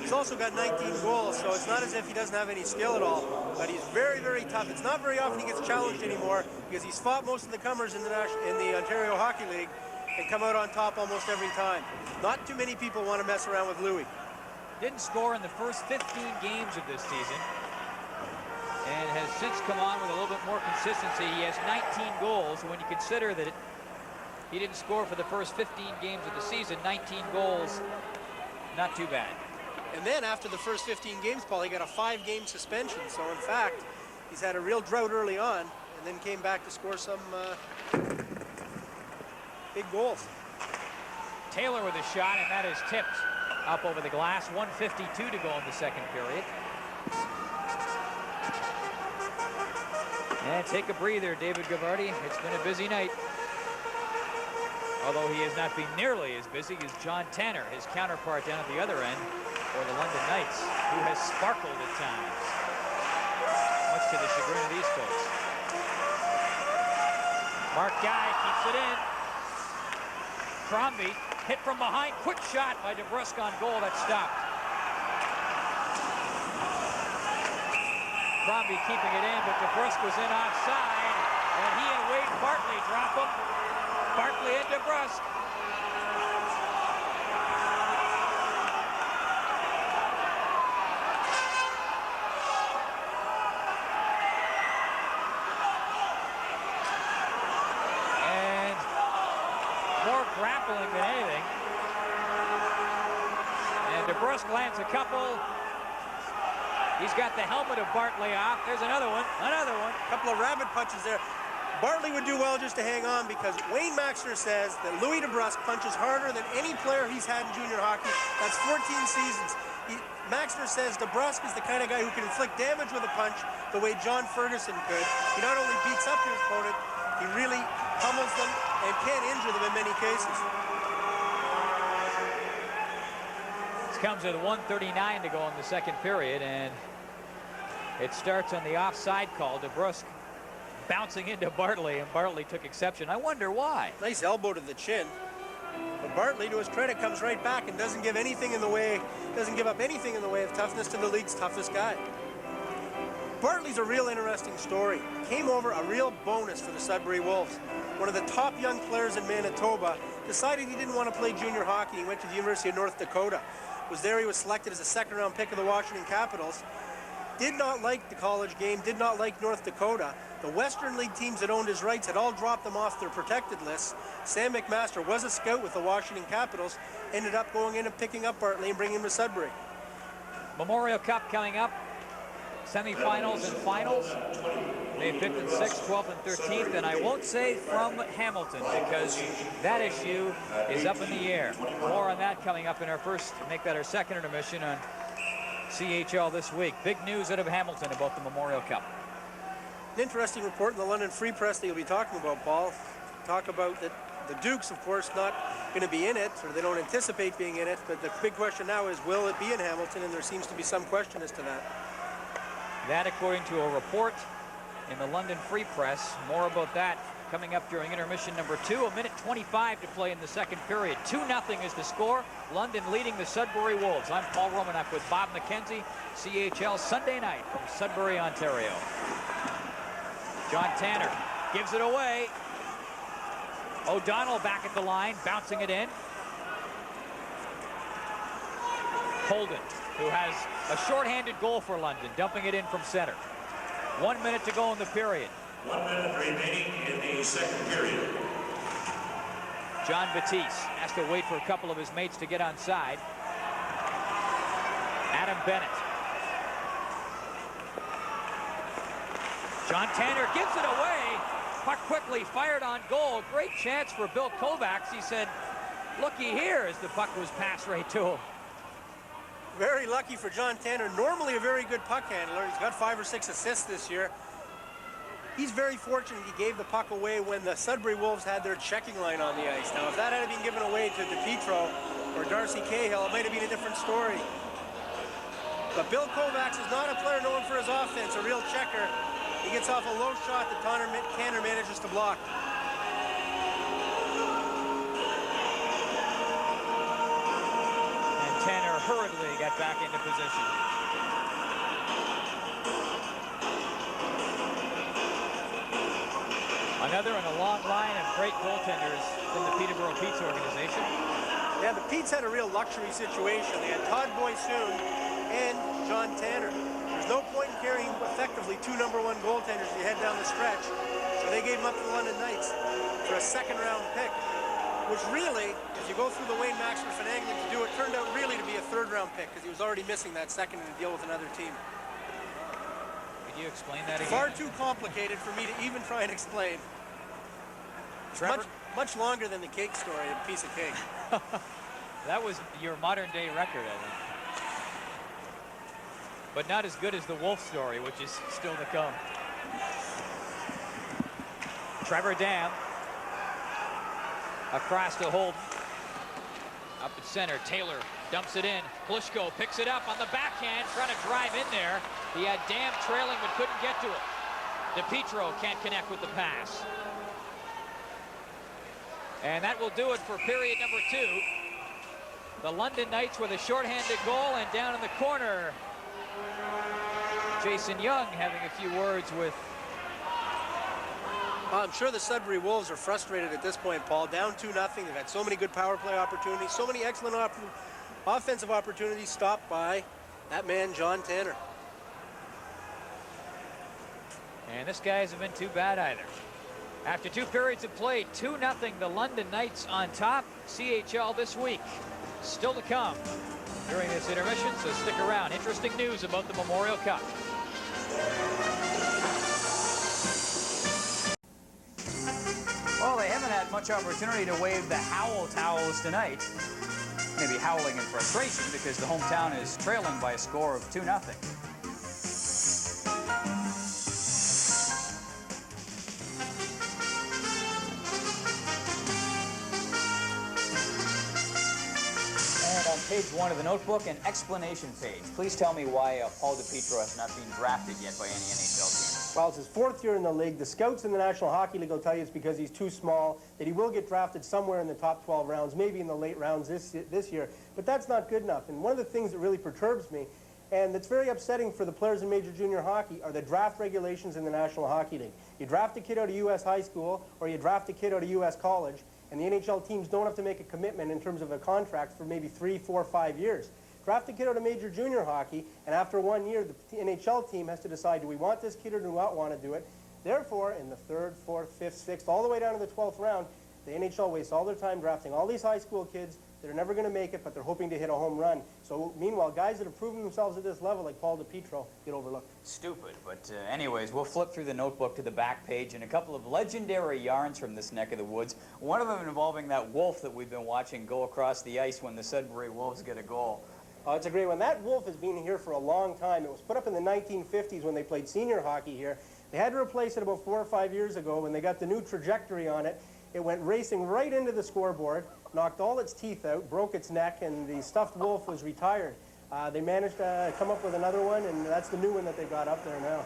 He's also got 19 goals, so it's not as if he doesn't have any skill at all, but he's very, very tough. It's not very often he gets challenged anymore because he's fought most of the comers in the Ontario Hockey League and come out on top almost every time. Not too many people want to mess around with Louis. Didn't score in the first 15 games of this season and has since come on with a little bit more consistency. He has 19 goals. When you consider that he didn't score for the first 15 games of the season, 19 goals, not too bad. And then after the first 15 games, Paul, he got a 5-game suspension. So in fact, he's had a real drought early on and then came back to score some big goals. Taylor with a shot, and that is tipped up over the glass. 1:52 to go in the second period. And take a breather, David Gabardi. It's been a busy night. Although he has not been nearly as busy as John Tanner, his counterpart down at the other end for the London Knights, who has sparkled at times, much to the chagrin of these folks. Mark Guy keeps it in. Crombie hit from behind. Quick shot by DeBrusque on goal. That stopped. Crombie keeping it in, but DeBrusque was in offside, and he and Wade Bartley drop him. Bartley and DeBrusque. And more grappling than anything. And DeBrusque lands a couple. He's got the helmet of Bartley off. There's another one. A couple of rabbit punches there. Bartley would do well just to hang on because Wayne Maxner says that Louis DeBrusque punches harder than any player he's had in junior hockey. That's 14 seasons. Maxner says DeBrusque is the kind of guy who can inflict damage with a punch the way John Ferguson could. He not only beats up his opponent, he really pummels them and can injure them in many cases. This comes with 1:39 to go in the second period, and it starts on the offside call. DeBrusque bouncing into Bartley, and Bartley took exception. I wonder why. Nice elbow to the chin. But Bartley, to his credit, comes right back and doesn't give up anything in the way of toughness to the league's toughest guy. Bartley's a real interesting story. Came over a real bonus for the Sudbury Wolves. One of the top young players in Manitoba decided he didn't want to play junior hockey. He went to the University of North Dakota. Was there, he was selected as a second-round pick of the Washington Capitals. Did not like the college game, did not like North Dakota. The Western League teams that owned his rights had all dropped them off their protected lists. Sam McMaster was a scout with the Washington Capitals, ended up going in and picking up Bartley and bringing him to Sudbury. Memorial Cup coming up. Semifinals and finals. May 5th and 6th, 12th and 13th, and I won't say from Hamilton because that issue is up in the air. More on that coming up in our second intermission on CHL this week. Big news out of Hamilton about the Memorial Cup. An interesting report in the London Free Press that you'll be talking about, Paul. Talk about that the Dukes, of course, not going to be in it, or they don't anticipate being in it, but the big question now is, will it be in Hamilton? And there seems to be some question as to that. That, according to a report in the London Free Press. More about that coming up during intermission number 2. A minute 25 to play in the second period. 2-0 is the score. London leading the Sudbury Wolves. I'm Paul Romanuk with Bob McKenzie, CHL Sunday Night from Sudbury, Ontario. John Tanner gives it away. O'Donnell back at the line, bouncing it in. Holden, who has a shorthanded goal for London, dumping it in from center. 1 minute to go in the period. 1 minute remaining in the second period. John Batiste has to wait for a couple of his mates to get on side. Adam Bennett. John Tanner gives it away. Puck quickly fired on goal. Great chance for Bill Kovacs. He said, looky here, as the puck was passed right to him. Very lucky for John Tanner. Normally a very good puck handler. He's got 5 or 6 assists this year. He's very fortunate he gave the puck away when the Sudbury Wolves had their checking line on the ice. Now, if that had been given away to Dipietro or Darcy Cahill, it might have been a different story. But Bill Kovacs is not a player known for his offense, a real checker. He gets off a low shot that Tanner manages to block. And Tanner hurriedly got back into position. Another in a long line of great goaltenders from the Peterborough Pete's organization. Yeah, the Pete's had a real luxury situation. They had Todd Boysoon and John Tanner. There's no point in carrying effectively 2 #1 goaltenders as you head down the stretch. So they gave them up to the London Knights for a second-round pick, which really, if you go through the Wayne Maxwell finagling to do it, turned out really to be a 3rd-round pick because he was already missing that second to deal with another team. Could you explain that again? Far too complicated for me to even try and explain. It's much longer than the cake story, a piece of cake. That was your modern-day record, I think. But not as good as the Wolf story, which is still to come. Trevor Dam across to Holden. Up at center, Taylor dumps it in. Plushko picks it up on the backhand, trying to drive in there. He had Dam trailing but couldn't get to it. Dipietro can't connect with the pass. And that will do it for period number 2. The London Knights with a shorthanded goal, and down in the corner, Jason Young having a few words with... I'm sure the Sudbury Wolves are frustrated at this point, Paul. Down 2-0. They've had so many good power play opportunities, so many excellent offensive opportunities stopped by that man, John Tanner. And this guy hasn't been too bad either. After 2 periods of play, 2-0, the London Knights on top. CHL this week. Still to come during this intermission, so stick around. Interesting news about the Memorial Cup. Well, they haven't had much opportunity to wave the howl towels tonight. Maybe howling in frustration because the hometown is trailing by a score of 2-0. Page 1 of the notebook, an explanation page. Please tell me why Paul Dipietro has not been drafted yet by any NHL team. Well, it's his 4th year in the league. The scouts in the National Hockey League will tell you it's because he's too small, that he will get drafted somewhere in the top 12 rounds, maybe in the late rounds this year. But that's not good enough. And one of the things that really perturbs me, and that's very upsetting for the players in Major Junior Hockey, are the draft regulations in the National Hockey League. You draft a kid out of U.S. high school, or you draft a kid out of U.S. college, and the NHL teams don't have to make a commitment in terms of a contract for maybe 3, 4, 5 years. Draft a kid out of Major Junior Hockey, and after 1 year, the NHL team has to decide, do we want this kid or do we not want to do it? Therefore, in the 3rd, 4th, 5th, 6th, all the way down to the 12th round, the NHL wastes all their time drafting all these high school kids that are never going to make it, but they're hoping to hit a home run. So meanwhile, guys that have proven themselves at this level, like Paul Dipietro, get overlooked. Stupid, but anyways, we'll flip through the notebook to the back page and a couple of legendary yarns from this neck of the woods. One of them involving that wolf that we've been watching go across the ice when the Sudbury Wolves get a goal. Oh, it's a great one. That wolf has been here for a long time. It was put up in the 1950s when they played senior hockey here. They had to replace it about 4 or 5 years ago when they got the new trajectory on it. It went racing right into the scoreboard, knocked all its teeth out, broke its neck, and the stuffed wolf was retired. They managed to come up with another one, and that's the new one that they got up there now.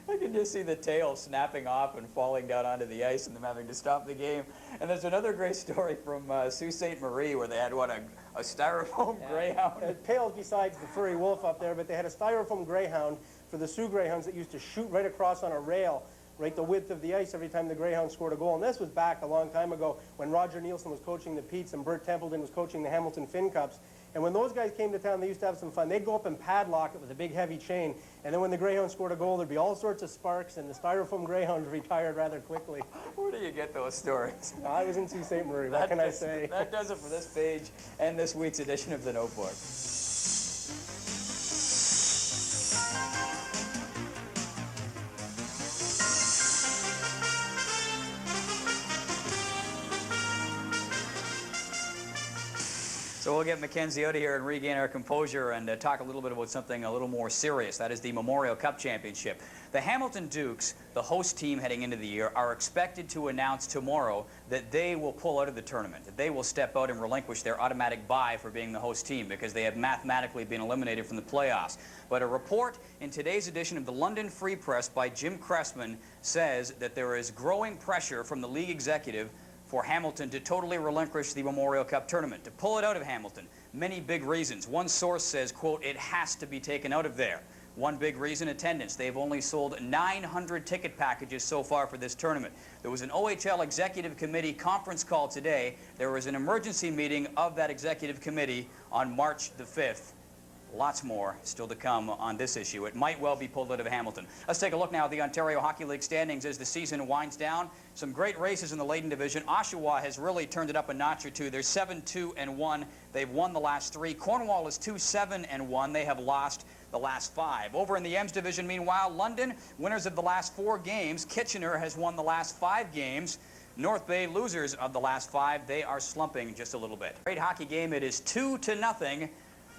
I can just see the tail snapping off and falling down onto the ice and them having to stop the game. And there's another great story from Sault Ste. Marie where they had, what, a styrofoam greyhound? It pales besides the furry wolf up there, but they had a styrofoam greyhound for the Sioux Greyhounds that used to shoot right across on a rail, right the width of the ice every time the Greyhounds scored a goal. And this was back a long time ago when Roger Nielsen was coaching the Petes and Bert Templeton was coaching the Hamilton Finn Cups. And when those guys came to town, they used to have some fun. They'd go up and padlock it with a big heavy chain, and then when the Greyhounds scored a goal, there'd be all sorts of sparks, and the styrofoam Greyhounds retired rather quickly. Where do you get those stories? I was in Sault Ste. Marie, what can I say? That does it for this page and this week's edition of the Notebook. So we'll get McKenzie out of here and regain our composure and talk a little bit about something a little more serious. That is the Memorial Cup Championship. The Hamilton Dukes, the host team heading into the year, are expected to announce tomorrow that they will pull out of the tournament, that they will step out and relinquish their automatic bye for being the host team because they have mathematically been eliminated from the playoffs. But a report in today's edition of the London Free Press by Jim Cressman says that there is growing pressure from the league executive for Hamilton to totally relinquish the Memorial Cup tournament, to pull it out of Hamilton. Many big reasons. One source says, quote, it has to be taken out of there. One big reason, attendance. They've only sold 900 ticket packages so far for this tournament. There was an OHL Executive Committee conference call today. There was an emergency meeting of that Executive Committee on March the 5th. Lots more still to come on this issue. It might well be pulled out of Hamilton. Let's take a look now at the Ontario Hockey League standings as the season winds down. Some great races in the Leyden division. Oshawa has really turned it up a notch or two. They're 7-2-1. They've won the last 3. Cornwall is 2-7-1. They have lost the last 5. Over in the Ems division, meanwhile, London, winners of the last 4 games. Kitchener has won the last 5 games. North Bay, losers of the last 5. They are slumping just a little bit. Great hockey game. It is 2-0.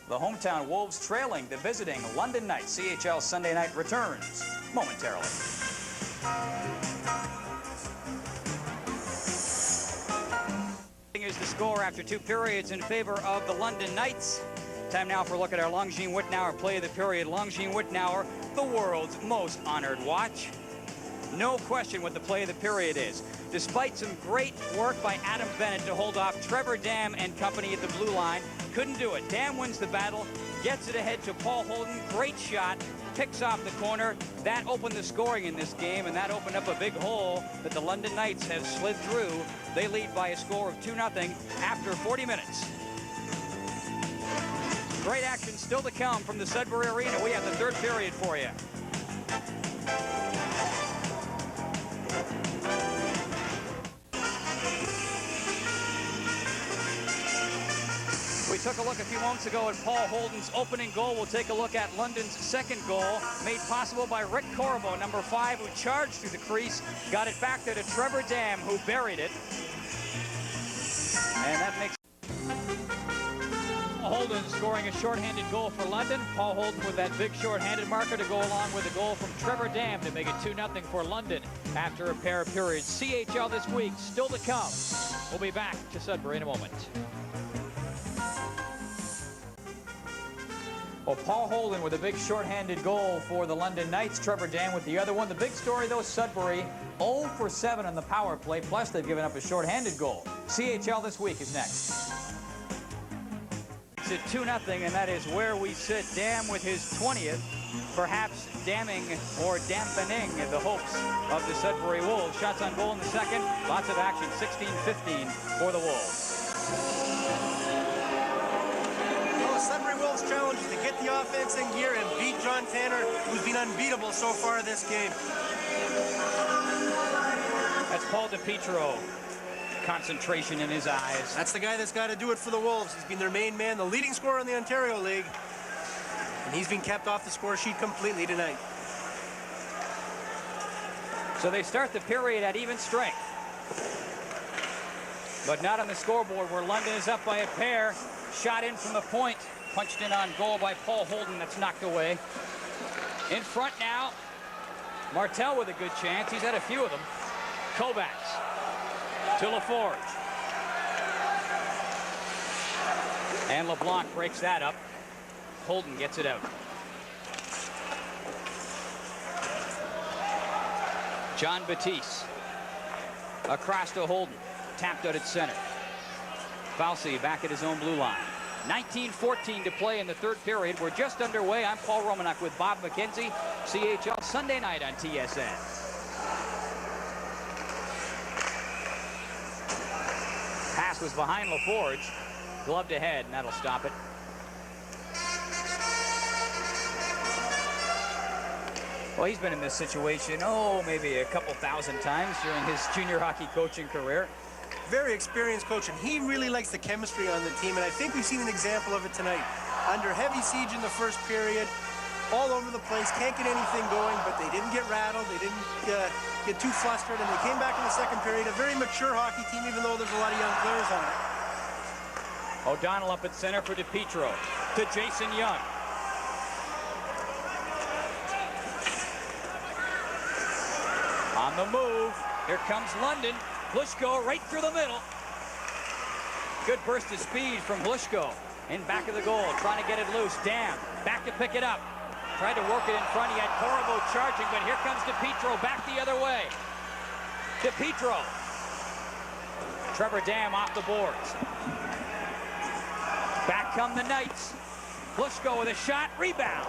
The hometown Wolves trailing the visiting London Knights. CHL Sunday Night returns momentarily. Is the score after 2 periods in favor of the London Knights. Time now for a look at our Longjean Wittnauer play of the period. Longjean Wittnauer, the world's most honored watch. No question what the play of the period is. Despite some great work by Adam Bennett to hold off Trevor Dam and company at the blue line, couldn't do it. Dam wins the battle, gets it ahead to Paul Holden. Great shot, picks off the corner. That opened the scoring in this game, and that opened up a big hole that the London Knights have slid through. They lead by a score of 2-0 after 40 minutes. Great action still to come from the Sudbury Arena. We have the 3rd period for you. We took a look a few moments ago at Paul Holden's opening goal. We'll take a look at London's 2nd goal, made possible by Rick Corvo, number 5, who charged through the crease, got it back there to Trevor Dam, who buried it. And that makes Holden scoring a shorthanded goal for London. Paul Holden with that big shorthanded marker to go along with a goal from Trevor Dam to make it 2-0 for London after a pair of periods. CHL this week still to come. We'll be back to Sudbury in a moment. Well, Paul Holden with a big shorthanded goal for the London Knights. Trevor Dam with the other one. The big story, though, Sudbury 0 for 7 on the power play, plus they've given up a shorthanded goal. CHL this week is next. It's at 2-0, and that is where we sit. Dam with his 20th, perhaps damming or dampening the hopes of the Sudbury Wolves. Shots on goal in the 2nd. Lots of action, 16-15 for the Wolves. Sudbury Wolves challenge to get the offense in gear and beat John Tanner, who's been unbeatable so far this game. That's Paul Dipietro. Concentration in his eyes. That's the guy that's got to do it for the Wolves. He's been their main man, the leading scorer in the Ontario League. And he's been kept off the score sheet completely tonight. So they start the period at even strength. But not on the scoreboard where London is up by a pair. Shot in from the point. Punched in on goal by Paul Holden. That's knocked away. In front now. Martel with a good chance. He's had a few of them. Kovacs to LaForge. And LeBlanc breaks that up. Holden gets it out. John Batiste across to Holden. Tapped out at center. Fauci back at his own blue line. 19:14 to play in the third period. We're just underway. I'm Paul Romanuk with Bob McKenzie. CHL Sunday Night on TSN. Pass was behind LaForge. Gloved ahead, and that'll stop it. Well, he's been in this situation, maybe a couple thousand times during his junior hockey coaching career. Very experienced coach, and he really likes the chemistry on the team, and I think we've seen an example of it tonight. Under heavy siege in the first period, all over the place, can't get anything going, but they didn't get rattled, they didn't get too flustered, and they came back in the second period, a very mature hockey team, even though there's a lot of young players on it. O'Donnell up at center for Dipietro to Jason Young. On the move, here comes London. Hlushko right through the middle. Good burst of speed from Hlushko. In back of the goal, trying to get it loose. Dam, back to pick it up. Tried to work it in front. He had Corvo charging, but here comes Dipietro back the other way. Dipietro. Trevor Dam off the boards. Back come the Knights. Hlushko with a shot, rebound.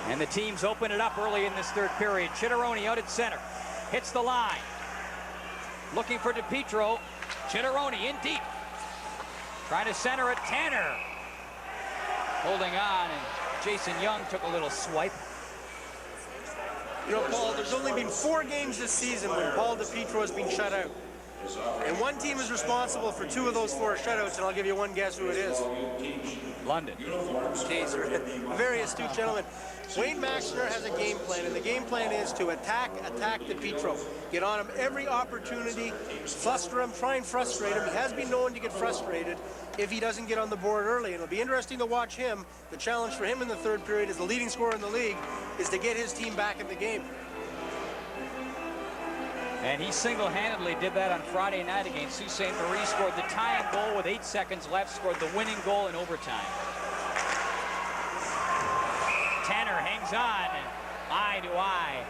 And the teams open it up early in this third period. Chitteroni out at center. Hits the line. Looking for Dipietro. Chitteroni in deep. Trying to center it. Tanner. Holding on, and Jason Young took a little swipe. You know, Paul, there's only been 4 games this season when Paul Dipietro has been shut out. And one team is responsible for 2 of those 4 shutouts, and I'll give you one guess who it is. London. Taser. Very astute gentleman. Wayne Maxner has a game plan, and the game plan is to attack Dipietro. Get on him every opportunity, fluster him, try and frustrate him. He has been known to get frustrated if he doesn't get on the board early, and it'll be interesting to watch him. The challenge for him in the third period, as the leading scorer in the league, is to get his team back in the game. And he single-handedly did that on Friday night against Sault Ste. Marie. Scored the tying goal with 8 seconds left. Scored the winning goal in overtime. Tanner hangs on, and eye to eye,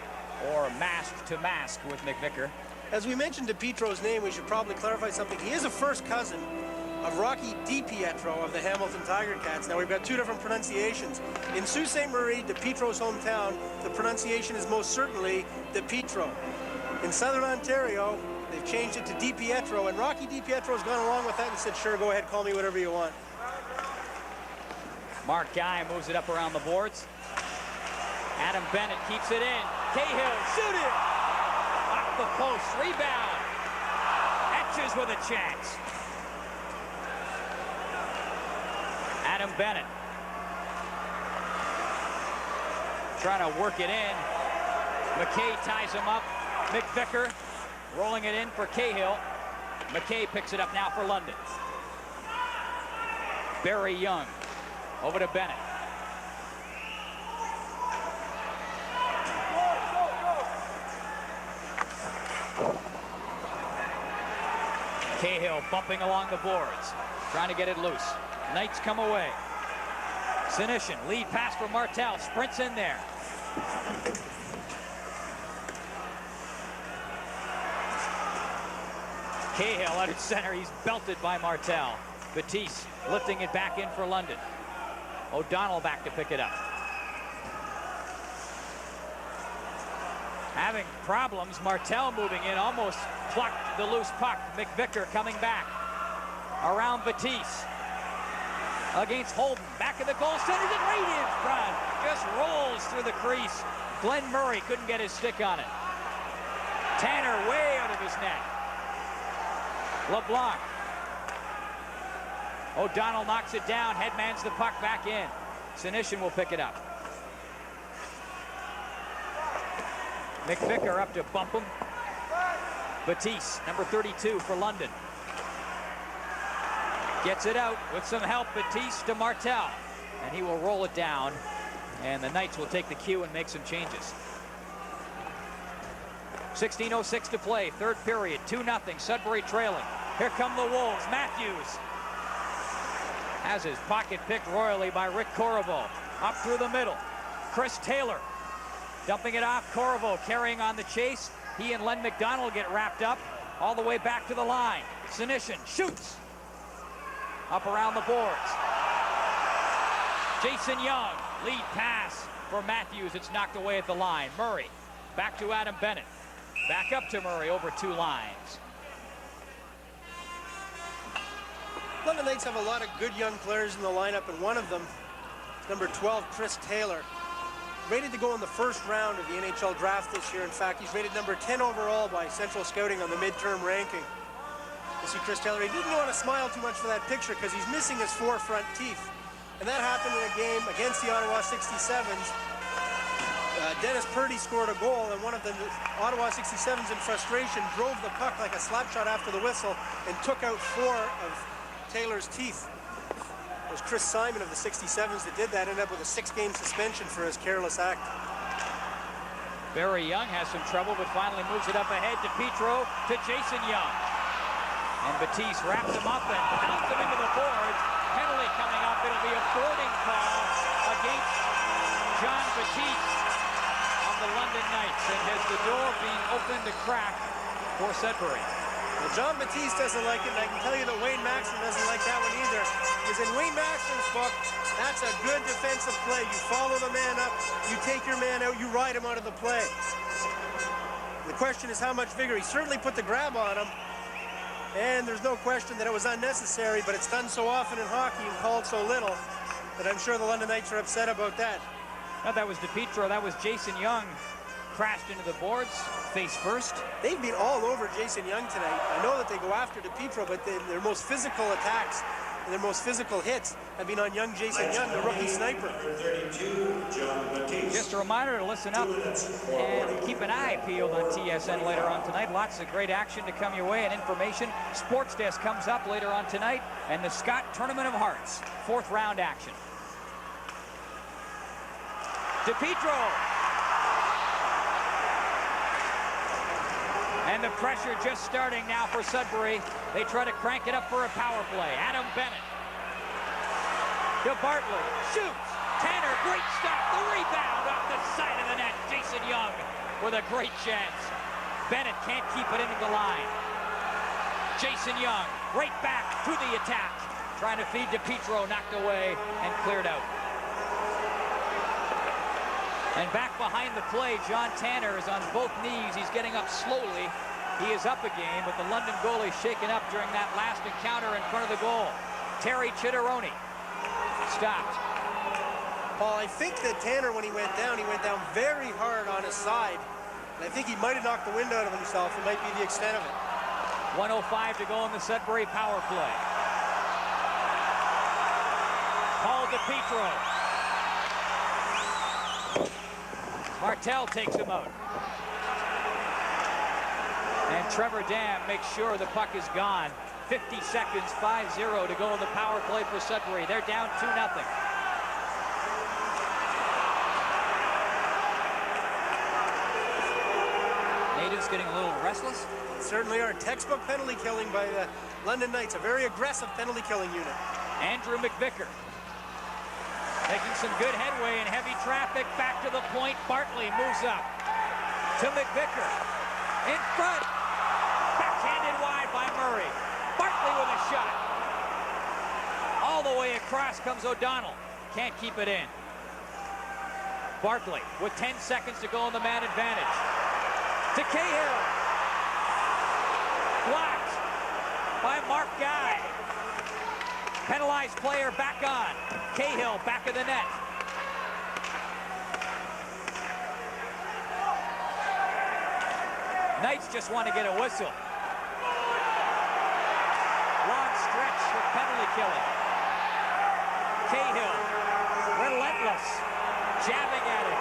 or mask to mask with McVicker. As we mentioned Dipietro's name, we should probably clarify something. He is a first cousin of Rocky Dipietro of the Hamilton Tiger Cats. Now, we've got 2 different pronunciations. In Sault Ste. Marie, Dipietro's hometown, the pronunciation is most certainly Dipietro. In Southern Ontario, they've changed it to Dipietro, and Rocky Dipietro has gone along with that and said, sure, go ahead, call me whatever you want. Mark Guy moves it up around the boards. Adam Bennett keeps it in. Cahill shooting! Off the post, rebound. Etches with a chance. Adam Bennett. Trying to work it in. McKay ties him up. McVicker rolling it in for Cahill. McKay picks it up now for London. Barry Young over to Bennett. Cahill bumping along the boards, trying to get it loose. Knights come away. Sinishin, lead pass for Martel, sprints in there. Cahill out at center, he's belted by Martel. Batiste lifting it back in for London. O'Donnell back to pick it up. Having problems, Martel moving in, almost plucked the loose puck. McVicker coming back. Around Batiste. Against Holden, back of the goal, centers it right in front. Just rolls through the crease. Glenn Murray couldn't get his stick on it. Tanner way out of his net. LeBlanc. O'Donnell knocks it down, headmans the puck back in. Sinishin will pick it up. McVicker up to bump him. Batiste, number 32 for London. Gets it out with some help. Batiste to Martel. And he will roll it down And the Knights will take the cue and make some changes. 16:06 to play, third period, 2-0, Sudbury trailing. Here come the Wolves. Matthews has his pocket picked royally by Rick Corvo. Up through the middle. Chris Taylor dumping it off. Corvo carrying on the chase. He and Len McDonald get wrapped up all the way back to the line. Sinishin shoots. Up around the boards. Jason Young, lead pass for Matthews. It's knocked away at the line. Murray back to Adam Bennett. Back up to Murray over 2 lines. London Knights have a lot of good young players in the lineup, and one of them is number 12, Chris Taylor. Rated to go in the first round of the NHL draft this year. In fact, he's rated number 10 overall by Central Scouting on the midterm ranking. You see Chris Taylor, he didn't want to smile too much for that picture because he's missing his 4 front teeth. And that happened in a game against the Ottawa 67s. Dennis Purdy scored a goal, and one of the Ottawa 67s in frustration drove the puck like a slap shot after the whistle and took out 4 of Taylor's teeth. It was Chris Simon of the 67s that did that, ended up with a 6-game suspension for his careless act. Barry Young has some trouble, but finally moves it up ahead to Dipietro to Jason Young. And Batiste wraps him up and pounds him into the boards. Penalty coming up. It'll be a boarding call against John Batiste of the London Knights. And has the door being opened to crack for Sudbury. Well, John Batiste doesn't like it, and I can tell you that Wayne Maxson doesn't like that one either. Because in Wayne Maxson's book, that's a good defensive play. You follow the man up, you take your man out, you ride him out of the play. The question is how much vigor. He certainly put the grab on him, and there's no question that it was unnecessary, but it's done so often in hockey and called so little that I'm sure the London Knights are upset about that. No, that was Dipietro. That was Jason Young. Crashed into the boards, face first. They've been all over Jason Young tonight. I know that they go after Dipietro, but their most physical attacks and their most physical hits have been on young Jason Young, the rookie sniper. Just a reminder to listen up and keep an eye peeled on TSN later on tonight. Lots of great action to come your way and information. Sports Desk comes up later on tonight, and the Scott Tournament of Hearts, 4th round action. Dipietro. And the pressure just starting now for Sudbury. They try to crank it up for a power play. Adam Bennett. To Bartley. Shoots. Tanner, great stop. The rebound off the side of the net. Jason Young with a great chance. Bennett can't keep it into the line. Jason Young right back to the attack. Trying to feed Dipietro, knocked away and cleared out. And back behind the play, John Tanner is on both knees. He's getting up slowly. He is up again, but the London goalie shaken up during that last encounter in front of the goal. Terry Chitteroni stopped. Paul, I think that Tanner, when he went down very hard on his side. And I think he might have knocked the wind out of himself. It might be the extent of it. 1:05 to go in the Sudbury power play. Paul Dipietro. Martel takes him out. And Trevor Dam makes sure the puck is gone. 50 seconds, 5-0 to go in the power play for Sudbury. They're down 2-0. Natives getting a little restless. Certainly are. Textbook penalty killing by the London Knights. A very aggressive penalty killing unit. Andrew McVicker. Making some good headway in heavy traffic. Back to the point. Bartley moves up to McVicker. In front. Backhanded wide by Murray. Bartley with a shot. All the way across comes O'Donnell. Can't keep it in. Bartley with 10 seconds to go in the man advantage. To Cahill. Blocked by Mark Guy. Penalized player back on. Cahill back of the net. Knights just want to get a whistle. Long stretch for penalty killing. Cahill, relentless, jabbing at it.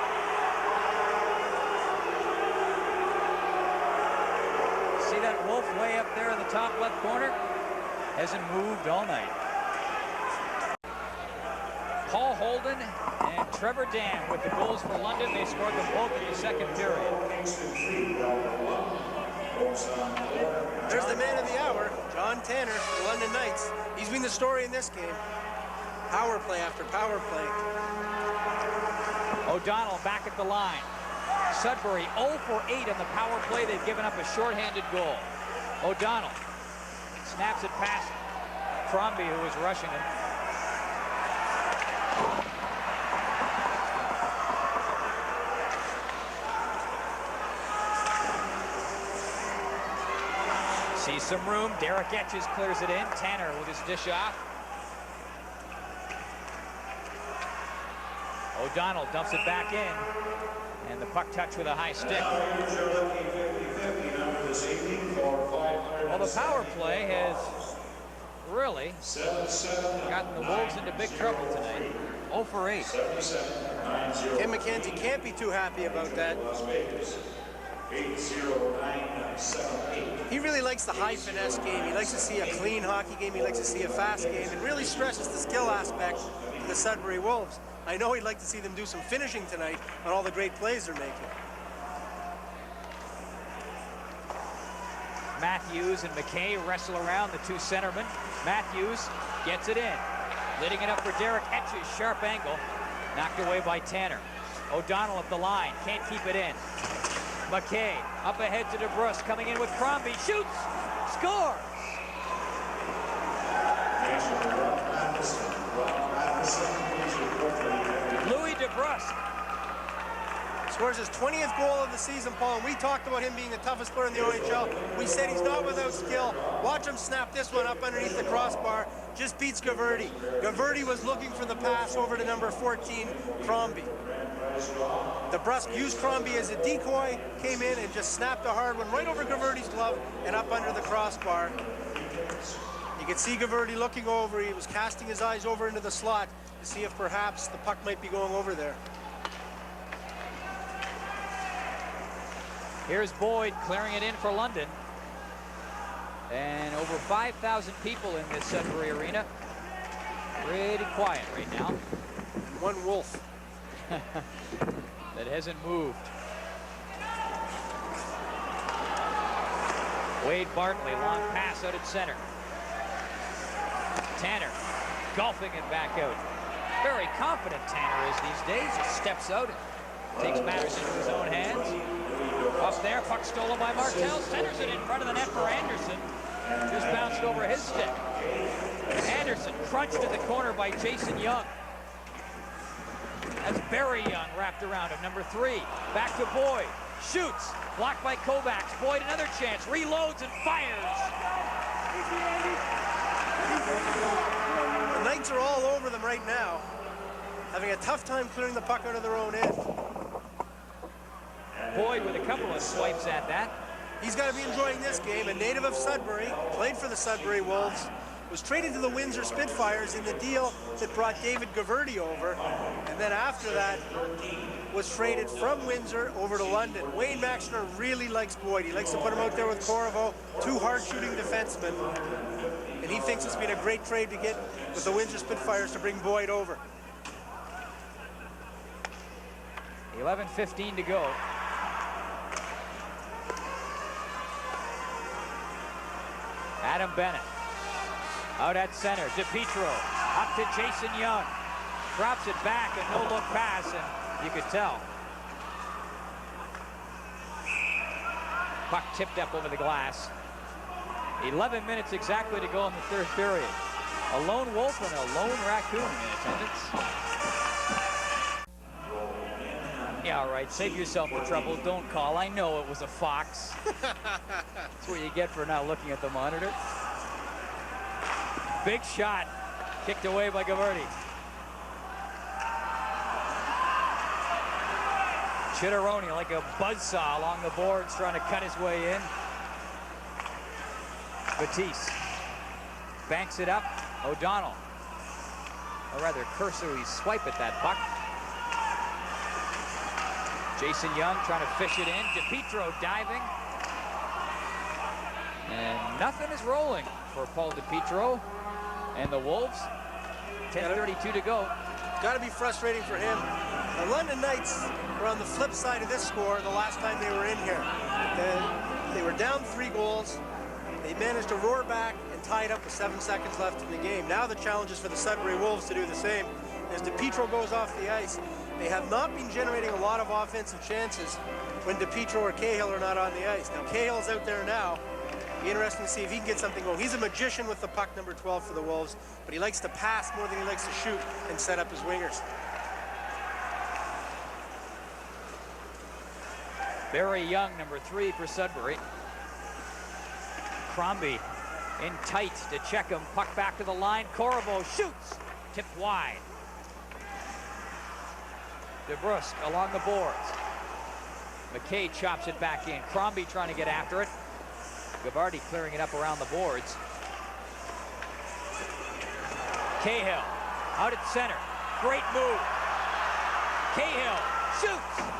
See that Wolf way up there in the top left corner? Hasn't moved all night. Paul Holden and Trevor Dam with the goals for London. They scored them both in the second period. There's the man of the hour, John Tanner, for the London Knights. He's been the story in this game. Power play after power play. O'Donnell back at the line. Sudbury 0 for 8 on the power play. They've given up a shorthanded goal. O'Donnell snaps it past Crombie, who was rushing him. Sees some room. Derek Etches clears it in. Tanner with his dish off. O'Donnell dumps it back in. And the puck touch with a high stick. Well, the power play has really gotten the Wolves into big trouble tonight. 0 for 8. Tim McKenzie can't be too happy about that. He really likes the high finesse game. He likes to see a clean hockey game. He likes to see a fast game. It really stresses the skill aspect of the Sudbury Wolves. I know he'd like to see them do some finishing tonight on all the great plays they're making. Matthews and McKay wrestle around the two centermen. Matthews gets it in. Letting it up for Derek Etches. Sharp angle. Knocked away by Tanner. O'Donnell at the line. Can't keep it in. McKay up ahead to DeBrusque. Coming in with Crombie. Shoots. Scores. Louis DeBrusque scores his 20th goal of the season, Paul, and we talked about him being the toughest player in the OHL. We said he's not without skill. Watch him snap this one up underneath the crossbar. Just beats Gabardi. Gabardi was looking for the pass over to number 14, Crombie. DeBrusque used Crombie as a decoy, came in and just snapped a hard one right over Gabardi's glove and up under the crossbar. You could see Gabardi looking over. He was casting his eyes over into the slot to see if perhaps the puck might be going over there. Here's Boyd clearing it in for London. And over 5,000 people in this Sudbury arena. Pretty quiet right now. One Wolf. That hasn't moved. Wade Bartley, long pass out at center. Tanner golfing it back out. Very confident Tanner is these days. He steps out and takes matters into his own hands. Up there, puck stolen by Martell. Centers it in front of the net for Anderson. Just bounced over his stick. Anderson crunched in the corner by Jason Young. That's Barry Young wrapped around him, number 3. Back to Boyd. Shoots. Blocked by Kovacs. Boyd another chance. Reloads and fires. The Knights are all over them right now, having a tough time clearing the puck out of their own end. Boyd with a couple of swipes at that. He's got to be enjoying this game. A native of Sudbury, played for the Sudbury Wolves, was traded to the Windsor Spitfires in the deal that brought David Gabardi over, and then after that was traded from Windsor over to London. Wayne Maxner really likes Boyd. He likes to put him out there with Corvo, 2 hard-shooting defensemen, and he thinks it's been a great trade to get with the Windsor Spitfires to bring Boyd over. 11:15 to go. Adam Bennett out at center. Dipietro up to Jason Young. Drops it back, a no-look pass, and you could tell. Puck tipped up over the glass. 11 minutes exactly to go in the third period. A lone wolf and a lone raccoon in attendance. Yeah, all right, save yourself the trouble. Don't call. I know it was a fox. That's what you get for not looking at the monitor. Big shot. Kicked away by Gabardi. Chitteroni like a buzzsaw along the boards trying to cut his way in. Batiste banks it up. O'Donnell. A rather cursory swipe at that puck. Jason Young trying to fish it in. Dipietro diving. And nothing is rolling for Paul Dipietro and the Wolves. 10:32 to go. Got to be frustrating for him. The London Knights were on the flip side of this score the last time they were in here. They were down 3 goals. They managed to roar back and tie it up with 7 seconds left in the game. Now the challenge is for the Sudbury Wolves to do the same. As Dipietro goes off the ice, they have not been generating a lot of offensive chances when Dipietro or Cahill are not on the ice. Now Cahill's out there now. Be interesting to see if he can get something going. He's a magician with the puck, number 12 for the Wolves, but he likes to pass more than he likes to shoot and set up his wingers. Barry Young, number 3 for Sudbury. Crombie in tight to check him. Puck back to the line. Corvo shoots. Tipped wide. Brusque along the boards. McKay chops it back in. Crombie trying to get after it. Gabardi clearing it up around the boards. Cahill out at center. Great move. Cahill shoots.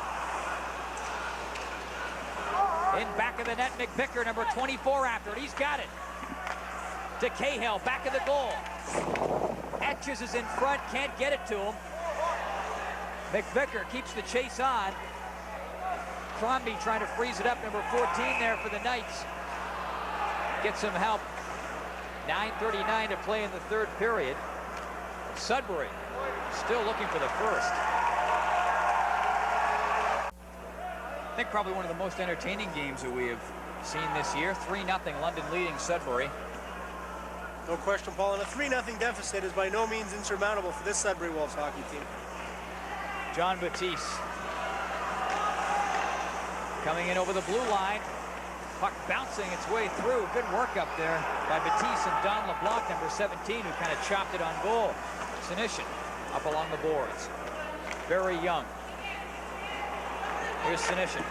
In back of the net, McVicker, number 24 after it. He's got it. To Cahill, back of the goal. Etches is in front, can't get it to him. McVicker keeps the chase on. Crombie trying to freeze it up, number 14 there for the Knights. Get some help. 9:39 to play in the 3rd period. Sudbury still looking for the first. I think probably one of the most entertaining games that we have seen this year. 3-0 London leading Sudbury. No question, Paul, and a 3-0 deficit is by no means insurmountable for this Sudbury Wolves hockey team. John Batiste coming in over the blue line. Puck bouncing its way through. Good work up there by Batiste and Don LeBlanc, number 17, who kind of chopped it on goal. Sinishin up along the boards. Very young. Here's Sinishin.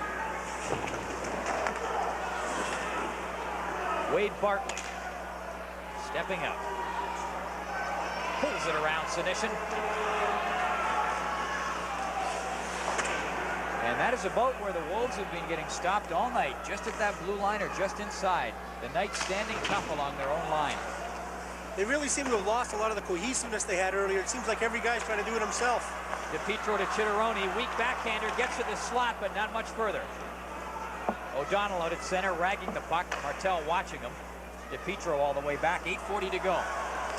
Wade Bartley stepping up. Pulls it around Sinishin. And that is about where the Wolves have been getting stopped all night, just at that blue line or just inside. The Knights standing tough along their own line. They really seem to have lost a lot of the cohesiveness they had earlier. It seems like every guy's trying to do it himself. Dipietro to Chitteroni, weak backhander, gets to the slot, but not much further. O'Donnell out at center, ragging the puck. Martel watching him. Dipietro all the way back, 8:40 to go.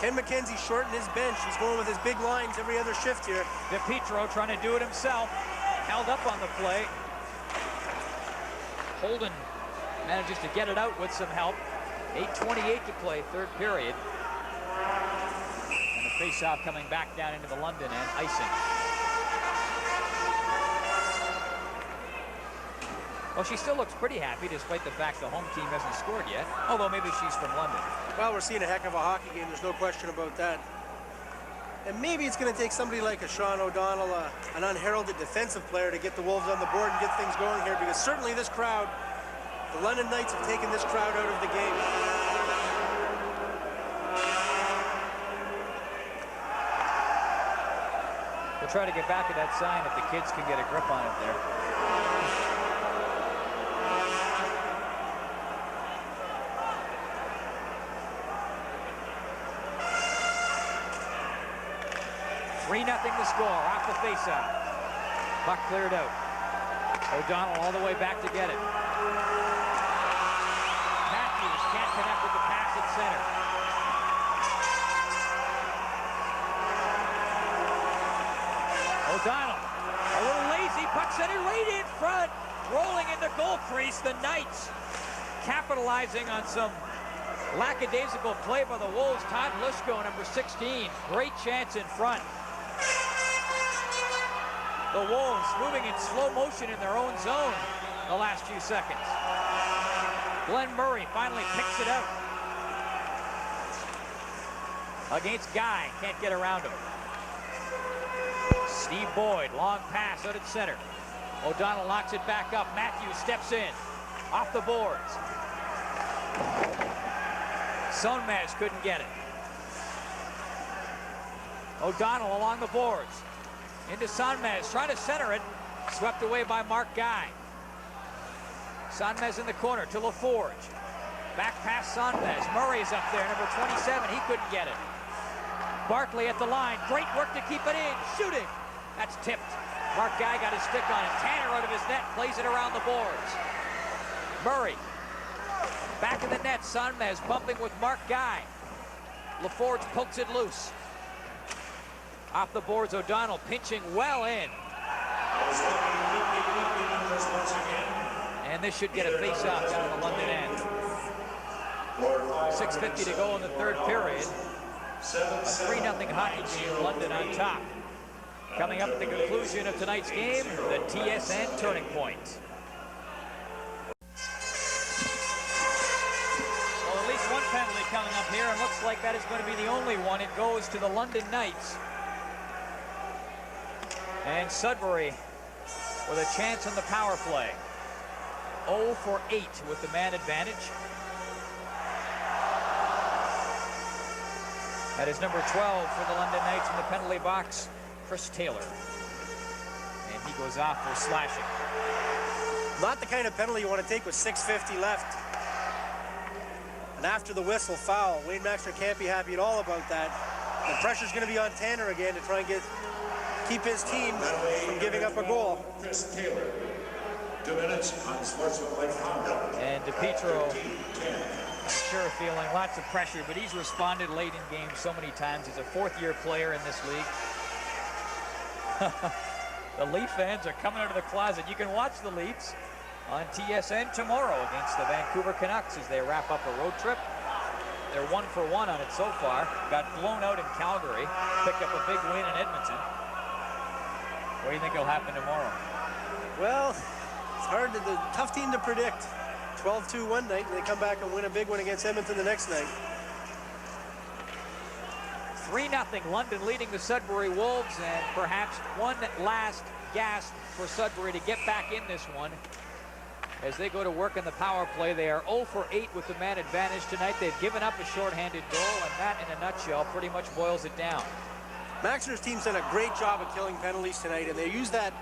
Ken McKenzie shortened his bench. He's going with his big lines every other shift here. Dipietro trying to do it himself. Held up on the play. Holden manages to get it out with some help. 8:28 to play, 3rd period. And the face-off coming back down into the London end, icing. Well, she still looks pretty happy despite the fact the home team hasn't scored yet, although maybe she's from London. Well, we're seeing a heck of a hockey game. There's no question about that. And maybe it's going to take somebody like a Sean O'Donnell, an unheralded defensive player, to get the Wolves on the board and get things going here, because certainly this crowd, the London Knights have taken this crowd out of the game. We'll try to get back at that sign if the kids can get a grip on it there. The score off the faceoff. Puck cleared out. O'Donnell all the way back to get it. Matthews can't connect with the pass at center. O'Donnell, a little lazy, puck center right in front. Rolling in the goal crease, the Knights capitalizing on some lackadaisical play by the Wolves. Todd Lushko, number 16, great chance in front. The Wolves moving in slow motion in their own zone the last few seconds. Glenn Murray finally picks it out. Against Guy, can't get around him. Steve Boyd, long pass out at center. O'Donnell locks it back up. Matthews steps in, off the boards. Sonmez couldn't get it. O'Donnell along the boards. Into Sonmez, trying to center it. Swept away by Mark Guy. Sonmez in the corner to LaForge. Back past Sonmez. Murray's up there, number 27. He couldn't get it. Barkley at the line. Great work to keep it in. Shooting. That's tipped. Mark Guy got his stick on it. Tanner out of his net. Plays it around the boards. Murray. Back of the net. Sonmez bumping with Mark Guy. LaForge pokes it loose. Off the boards, O'Donnell pinching well in. And this should get a face-off down on the London end. 6:50 to go in the third period. A 3-0 hockey team, London on top. Coming up at the conclusion of tonight's game, the TSN Turning Point. Well, at least one penalty coming up here, and looks like that is going to be the only one. It goes to the London Knights. And Sudbury with a chance on the power play. 0 for 8 with the man advantage. That is number 12 for the London Knights in the penalty box, Chris Taylor. And he goes off for slashing. Not the kind of penalty you want to take with 6:50 left. And after the whistle, foul. Wayne Maxter can't be happy at all about that. The pressure's going to be on Tanner again to try and keep his team from giving up a goal. Chris Taylor, 2 minutes on sportsmanlike conduct. And Dipietro, I'm sure feeling lots of pressure, but he's responded late in games so many times. He's a fourth-year player in this league. The Leaf fans are coming out of the closet. You can watch the Leafs on TSN tomorrow against the Vancouver Canucks as they wrap up a road trip. They're 1 for 1 on it so far. Got blown out in Calgary. Picked up a big win in Edmonton. What do you think will happen tomorrow? Well, it's hard to, tough team to predict. 12-2 one night, and they come back and win a big one against Edmonton the next night. 3-0, London leading the Sudbury Wolves, and perhaps one last gasp for Sudbury to get back in this one. As they go to work in the power play, they are 0 for 8 with the man advantage tonight. They've given up a shorthanded goal, and that, in a nutshell, pretty much boils it down. Maxter's team's done a great job of killing penalties tonight, and they use that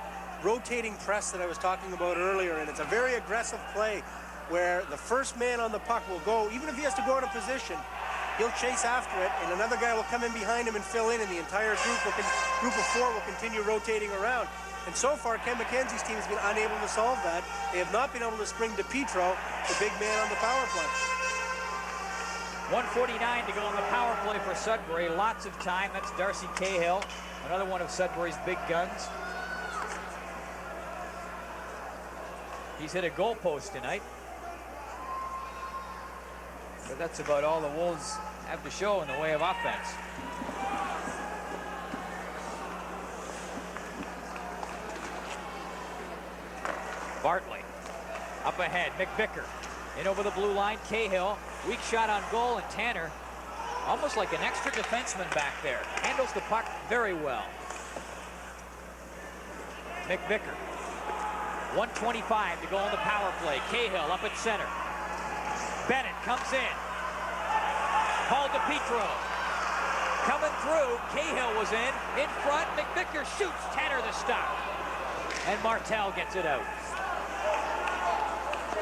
rotating press that I was talking about earlier, and it's a very aggressive play where the first man on the puck will go, even if he has to go out of position, he'll chase after it, and another guy will come in behind him and fill in, and the entire group of 4 will continue rotating around. And so far, Ken McKenzie's team has been unable to solve that. They have not been able to spring Dipietro, the big man on the power play. 1:49 to go on the power play for Sudbury. Lots of time. That's Darcy Cahill, another one of Sudbury's big guns. He's hit a goal post tonight. But that's about all the Wolves have to show in the way of offense. Bartley up ahead. McVicker in over the blue line. Cahill, weak shot on goal, and Tanner, almost like an extra defenseman back there, handles the puck very well. McVicker, 1:25 to go on the power play. Cahill up at center. Bennett comes in. Paul Dipietro coming through. Cahill was in front. McVicker shoots. Tanner the stop. And Martel gets it out.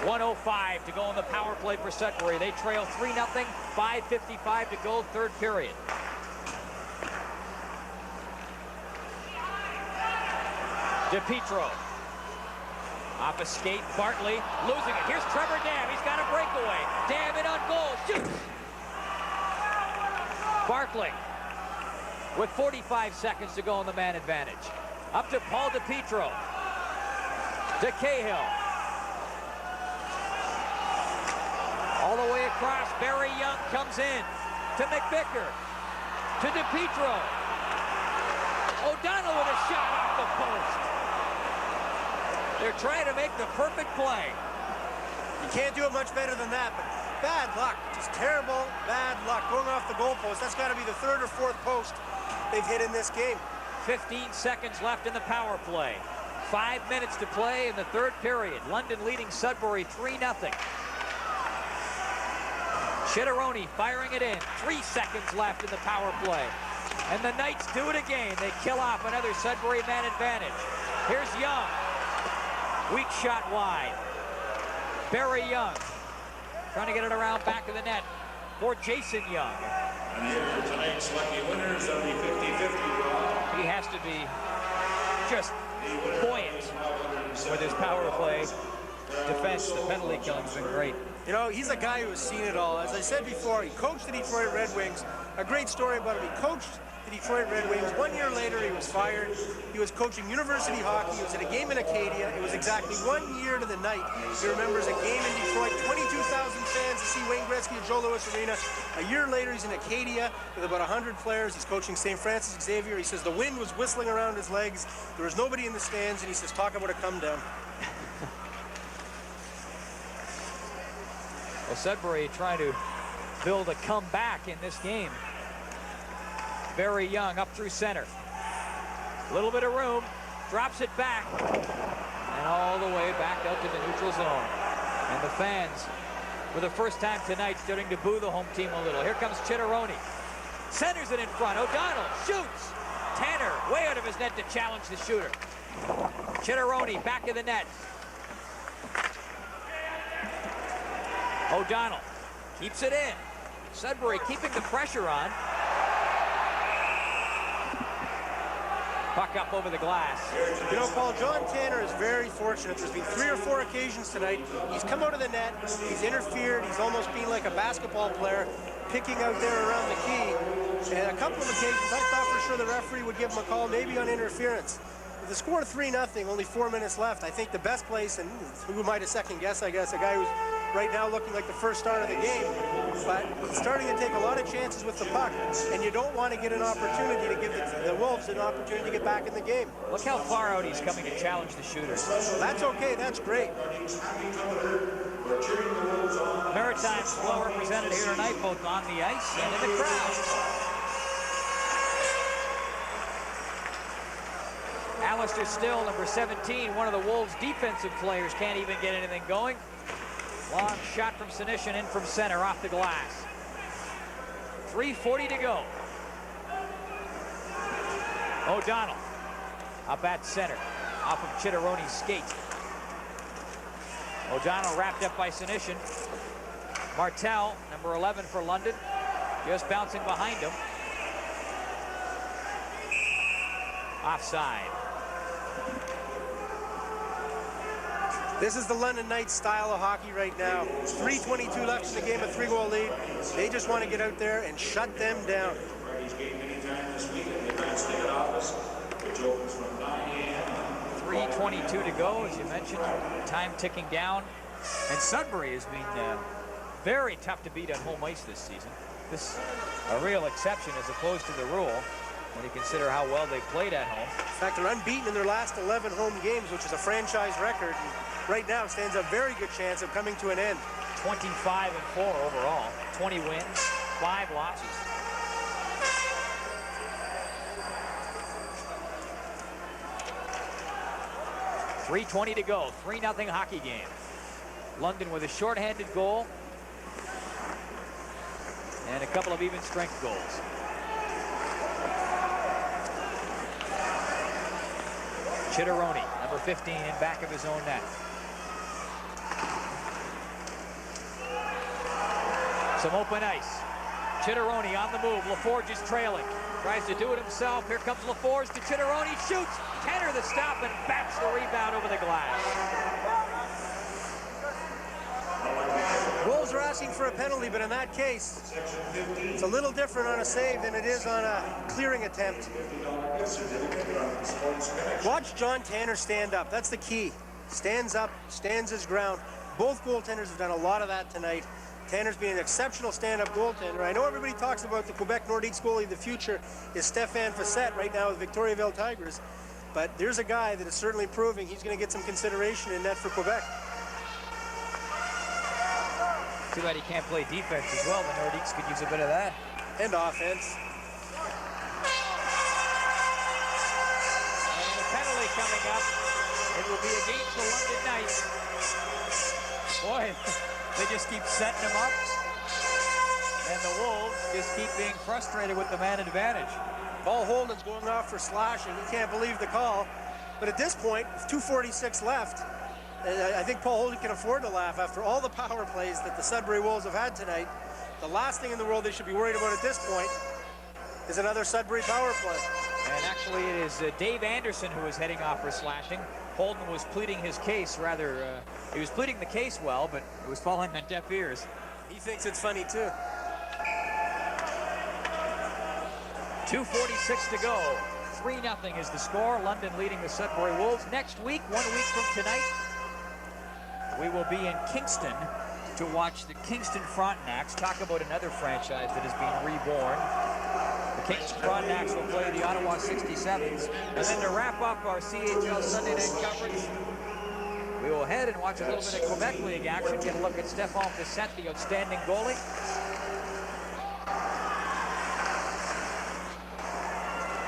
1:05 to go on the power play for Sudbury. They trail 3-0. 5:55 to go, third period. Dipietro. Off a skate, Bartley losing it. Here's Trevor Dam. He's got a breakaway. Dam in on goal. Shoots. Bartley with 45 seconds to go on the man advantage. Up to Paul Dipietro. To Cahill. All the way across. Barry Young comes in. To McVicker. To Dipietro. O'Donnell with a shot off the post. They're trying to make the perfect play. You can't do it much better than that, but bad luck. Just terrible bad luck going off the goalpost. That's got to be the 3rd or 4th post they've hit in this game. 15 seconds left in the power play. 5 minutes to play in the third period. London leading Sudbury 3-0. Chitteroni firing it in. 3 seconds left in the power play. And the Knights do it again. They kill off another Sudbury man advantage. Here's Young. Weak shot wide. Barry Young trying to get it around back of the net. for Jason Young. And here are tonight's lucky winners of the 50-50 draw. He has to be just buoyant with his power play defense. The penalty killing's been great. You know, he's a guy who has seen it all. As I said before, he coached the Detroit Red Wings. A great story about him. He coached the Detroit Red Wings. 1 year later, he was fired. He was coaching university hockey. He was at a game in Acadia. It was exactly 1 year to the night. He remembers a game in Detroit, 22,000 fans to see Wayne Gretzky at Joe Louis Arena. A year later, he's in Acadia with about 100 players. He's coaching St. Francis Xavier. He says the wind was whistling around his legs. There was nobody in the stands, and he says, talk about a come down. Well, Sudbury trying to build a comeback in this game. Very Young up through center. A little bit of room, drops it back, and all the way back out to the neutral zone. And the fans, for the first time tonight, starting to boo the home team a little. Here comes Chitteroni. Centers it in front. O'Donnell shoots. Tanner way out of his net to challenge the shooter. Chitteroni back of the net. O'Donnell keeps it in. Sudbury keeping the pressure on. Puck up over the glass. You know, Paul, John Tanner is very fortunate. There's been 3 or 4 occasions tonight. He's come out of the net, he's interfered, he's almost been like a basketball player, picking out there around the key. And a couple of occasions, I thought for sure the referee would give him a call, maybe on interference. With the score 3-0, only 4 minutes left, I think the best place, and who might have second guess, I guess, a guy who's right now looking like the first start of the game, but he's starting to take a lot of chances with the puck, and you don't want to get an opportunity to give the Wolves an opportunity to get back in the game. Look how far out he's coming to challenge the shooter. That's okay, that's great. Maritime's well represented here tonight, both on the ice and in the crowd. Alistair Still, number 17, one of the Wolves' defensive players, can't even get anything going. Long shot from Sinishin in from center off the glass. 3:40 to go. O'Donnell up at center off of Chitteroni's skate. O'Donnell wrapped up by Sinishin. Martel, number 11 for London, just bouncing behind him. Offside. This is the London Knights style of hockey right now. 3:22 left in the game, a 3-goal lead. They just want to get out there and shut them down. 3:22 to go, as you mentioned. Time ticking down. And Sudbury has been very tough to beat on home ice this season. This a real exception as opposed to the rule when you consider how well they played at home. In fact, they're unbeaten in their last 11 home games, which is a franchise record. And right now stands a very good chance of coming to an end. 25-4 overall. 20 wins, 5 losses. .320 to go. 3-0 hockey game. London with a shorthanded goal and a couple of even strength goals. Chitteroni, number 15, in back of his own net. Some open ice. Chitteroni on the move. LaForge is trailing. Tries to do it himself. Here comes LaForge to Chitteroni. Shoots. Tanner the stop and bats the rebound over the glass. Wolves are asking for a penalty, but in that case, it's a little different on a save than it is on a clearing attempt. Watch John Tanner stand up. That's the key. Stands up, stands his ground. Both goaltenders have done a lot of that tonight. Tanner's been an exceptional stand-up goaltender. I know everybody talks about the Quebec Nordiques goalie of the future is Stéphane Facette right now with Victoriaville Tigers, but there's a guy that is certainly proving he's going to get some consideration in net for Quebec. Too bad he can't play defense as well. The Nordiques could use a bit of that. And offense. And a penalty coming up. It will be against the London Knights. Boy, they just keep setting him up. And the Wolves just keep being frustrated with the man advantage. Paul Holden's going off for slashing. He can't believe the call. But at this point, with 2:46 left, I think Paul Holden can afford to laugh after all the power plays that the Sudbury Wolves have had tonight. The last thing in the world they should be worried about at this point is another Sudbury power play. And actually, it is Dave Anderson who is heading off for slashing. Holden was pleading his case, he was pleading the case well, but it was falling on deaf ears. He thinks it's funny, too. 2:46 to go. 3-0 is the score. London leading the Sudbury Wolves. Next week, 1 week from tonight, we will be in Kingston to watch the Kingston Frontenacs. Talk about another franchise that has been reborn. The Kingston Frontenacs will play the Ottawa 67s. And then to wrap up our CHL Sunday night coverage, we will head and watch a little bit of Quebec League action. Get a look at Stéphane Bissette, the outstanding goalie.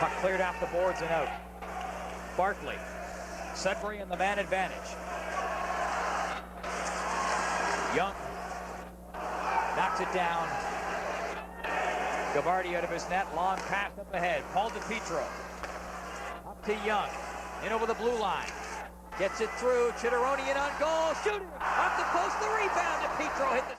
Puck cleared off the boards and out. Barkley. Sudbury in the man advantage. Young knocks it down. Gabardi out of his net. Long pass up ahead. Paul Dipietro. Up to Young. In over the blue line. Gets it through. Chitteroni in on goal. Shooting. Off the post. The rebound. Dipietro hit the